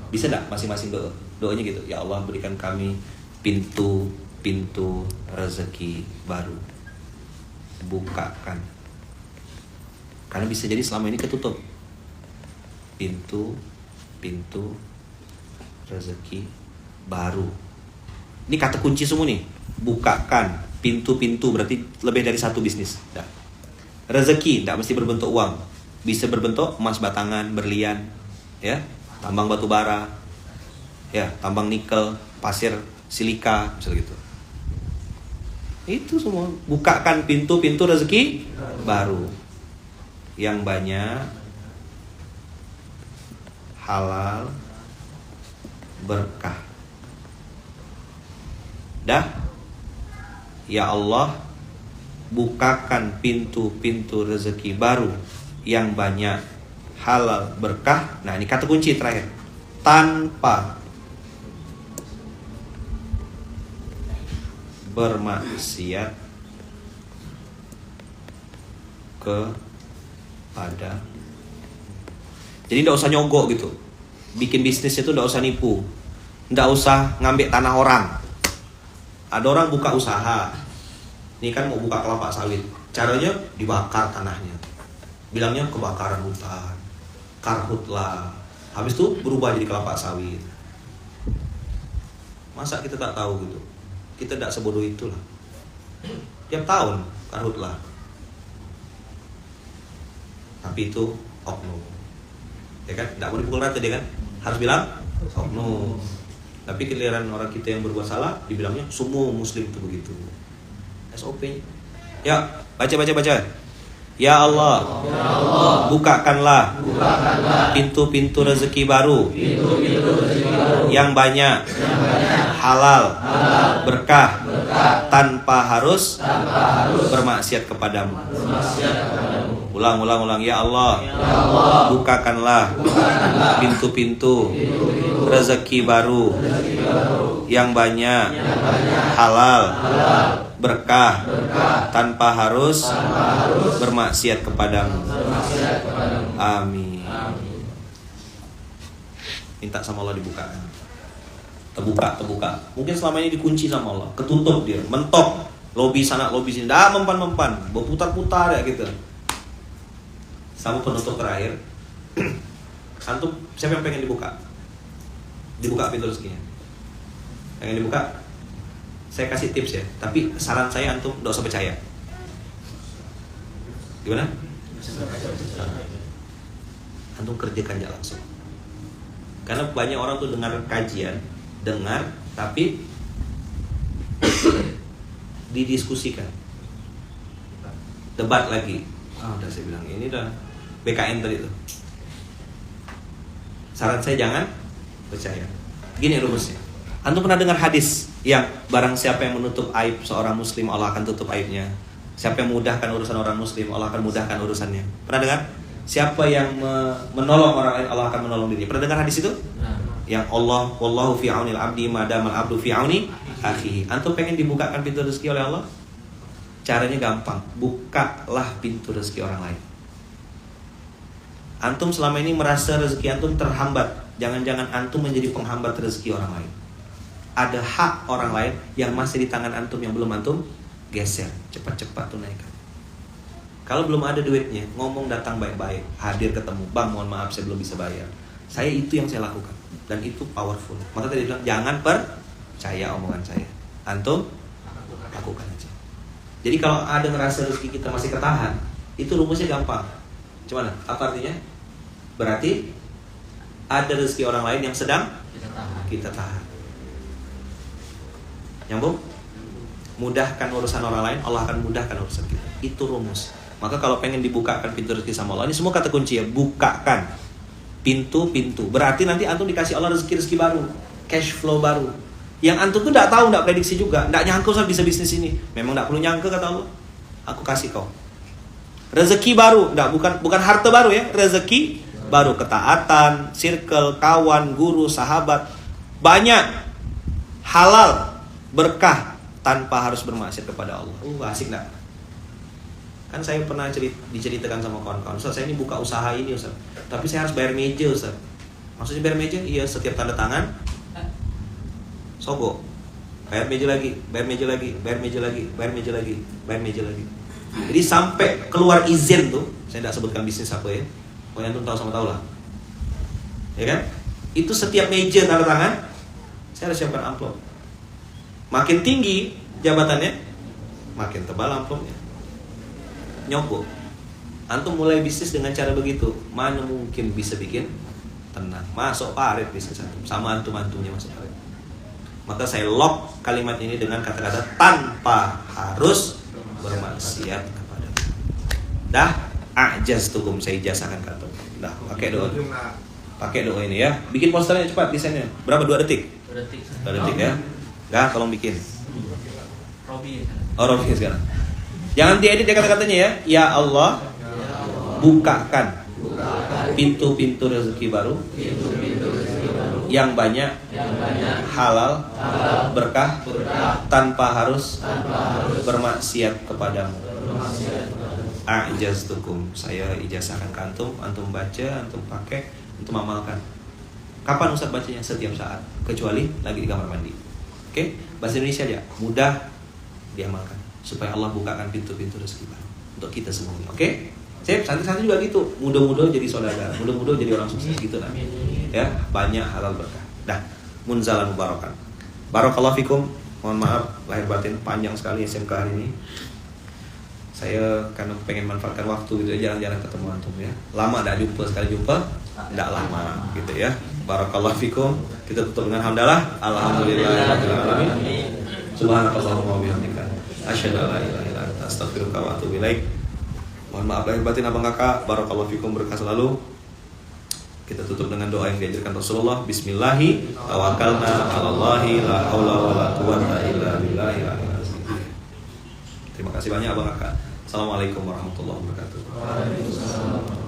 Bisa enggak masing-masing doanya gitu? Ya Allah, berikan kami pintu-pintu rezeki baru. Bukakan. Karena bisa jadi selama ini ketutup. Pintu rezeki baru. Ini kata kunci semua nih. Bukakan pintu-pintu, berarti lebih dari satu bisnis. Nah. Rezeki tidak mesti berbentuk uang, bisa berbentuk emas batangan, berlian, ya, tambang batu bara, ya, tambang nikel, pasir, silika, misalnya gitu. Itu semua bukakan pintu-pintu rezeki baru yang banyak, halal, berkah. Dah, ya Allah, bukakan pintu-pintu rezeki baru yang banyak, halal, berkah. Nah, ini kata kunci terakhir. Tanpa bermaksiat kepada. Jadi tidak usah nyogok gitu. Bikin bisnis itu tidak usah nipu, tidak usah ngambil tanah orang. Ada orang buka usaha, ini kan mau buka kelapa sawit, caranya dibakar tanahnya, bilangnya kebakaran hutan, karhutlah, habis itu berubah jadi kelapa sawit. Masa kita tak tahu gitu? Kita tidak sebodoh itulah. Tiap tahun karhutlah, tapi itu oknum, ya kan? Tidak mau dipukul rata dia kan? Harus bilang oknum. Tapi giliran orang kita yang berbuat salah, dibilangnya semua muslim itu begitu. SOP. Ya, baca. Ya Allah, bukakanlah pintu-pintu rezeki baru, yang banyak, halal, berkah, tanpa harus bermaksiat kepadamu. Ulang. Ya Allah, bukakanlah pintu-pintu rezeki baru, yang banyak, halal, berkah, tanpa harus bermaksiat kepadamu. Amin. Minta sama Allah dibukakan. Terbuka. Mungkin selama ini dikunci sama Allah, ketutup dia, mentok, lobi sana, lobi sini, dah mempan, berputar-putar ya gitu. Sama penutup terakhir. Antum siapa yang pengen dibuka? Dibuka pintu rezekinya. Pengen dibuka? Saya kasih tips ya, tapi saran saya antum tidak usah percaya. Gimana? Antum kerjakan aja langsung. Karena banyak orang tuh dengar kajian, tapi didiskusikan, debat lagi. Udah saya bilang ini dah BKN tadi tuh. Saran saya jangan percaya. Gini rumusnya. Antum pernah dengar hadis yang barang siapa yang menutup aib seorang muslim, Allah akan tutup aibnya. Siapa yang memudahkan urusan orang muslim, Allah akan mudahkan urusannya. Pernah dengar? Siapa yang menolong orang lain, Allah akan menolong dirinya. Pernah dengar hadis itu? Yang Allah, wallahu fi aunil abdi madamal abdu fi auni akhihi. Antum pengen dibukakan pintu rezeki oleh Allah? Caranya gampang, bukalah pintu rezeki orang lain. Antum selama ini merasa rezeki antum terhambat, jangan-jangan antum menjadi penghambat rezeki orang lain. Ada hak orang lain yang masih di tangan antum yang belum antum geser, cepat-cepat tunaikan. Kalau belum ada duitnya, ngomong datang baik-baik, hadir ketemu, bang mohon maaf saya belum bisa bayar. Saya itu yang saya lakukan dan itu powerful. Maka tadi bilang jangan percaya omongan saya. Antum lakukan aja. Jadi kalau ada ngerasa rezeki kita masih ketahan, itu rumusnya gampang. Cuman apa artinya? Berarti ada rezeki orang lain yang sedang kita tahan. Nyambung? Mudahkan urusan orang lain, Allah akan mudahkan urusan kita. Itu rumus. Maka kalau pengen dibukakan pintu rezeki sama Allah, ini semua kata kunci ya, bukakan pintu-pintu. Berarti nanti antum dikasih Allah rezeki baru, cash flow baru. Yang antum tuh tidak tahu, tidak prediksi juga, tidak nyangka usah bisa bisnis ini. Memang tidak perlu nyangka kata Allah. Aku kasih kau rezeki baru, bukan harta baru ya, rezeki baru, ketaatan, circle, kawan, guru, sahabat, banyak, halal, berkah, tanpa harus bermaksiat kepada Allah. Asik enggak? Kan saya pernah diceritakan sama kawan-kawan, Ustaz saya ini buka usaha ini Ustaz, tapi saya harus bayar meja Ustaz. Maksudnya bayar meja? Iya, setiap tanda tangan sogok, bayar meja lagi, bayar meja lagi, bayar meja lagi, bayar meja lagi, bayar meja lagi. Jadi sampai keluar izin tuh, saya tidak sebutkan bisnis apa ya, pokoknya antum tahu sama tahu lah, ya kan? Itu setiap meja tanda tangan, saya harus siapkan amplop. Makin tinggi jabatannya, makin tebal amplopnya. Nyogok. Antum mulai bisnis dengan cara begitu, mana mungkin bisa bikin tenang. Masuk parit bisa satu. Sama antum-antumnya masuk parit. Maka saya lock kalimat ini dengan kata-kata tanpa harus bermaksiat kepada. Dah, ajaztukum, saya ijazahkan kata. Dah, pakai doa. Pakai doa ini ya. Bikin posternya cepat desainnya. Berapa? 2 detik? 2 detik. 2 detik ya. Dah, tolong bikin. Robi. Oh, Robi sekarang. Jangan diedit ya kata-katanya ya. Ya Allah, bukakan pintu-pintu rezeki baru yang banyak, halal, berkah, tanpa harus bermaksiat kepadamu. A'jaztukum, saya ijazahkan ke antum baca, antum pakai, antum amalkan. Kapan Ustaz bacanya? Setiap saat, kecuali lagi di kamar mandi. Oke? Bahasa Indonesia aja, mudah diamalkan supaya Allah bukakan pintu-pintu rezeki baru untuk kita semua. Oke? Saya santai-santai juga gitu. Mudah-mudahan jadi saudara, mudah-mudahan jadi orang sukses gitu nah. Ya, banyak halal berkah. Dah, munzalan mubarakan. Barakallahu fikum. Mohon maaf lahir batin panjang sekali SMK hari ini. Saya karena pengen manfaatkan waktu gitu ya, jarang-jarang ketemu antum ya. Lama enggak jumpa, sekali jumpa enggak lama gitu ya. Barakallahu fikum. Kita tutup dengan hamdalah. Alhamdulillahirabbil alamin. Subhanakallahumma wa bihamdika asyhadu an la ilaha illa anta astaghfiruka wa atubu ilaik. Mohon maaf lahir batin abang kakak. Barakallahu fikum, berkah selalu. Kita tutup dengan doa yang diajarkan Rasulullah. Bismillahi tawakkalna 'alallahi la haula wala quwwata illa billahi. Terima kasih banyak abang kakak. Assalamualaikum warahmatullahi wabarakatuh. Waalaikumsalam.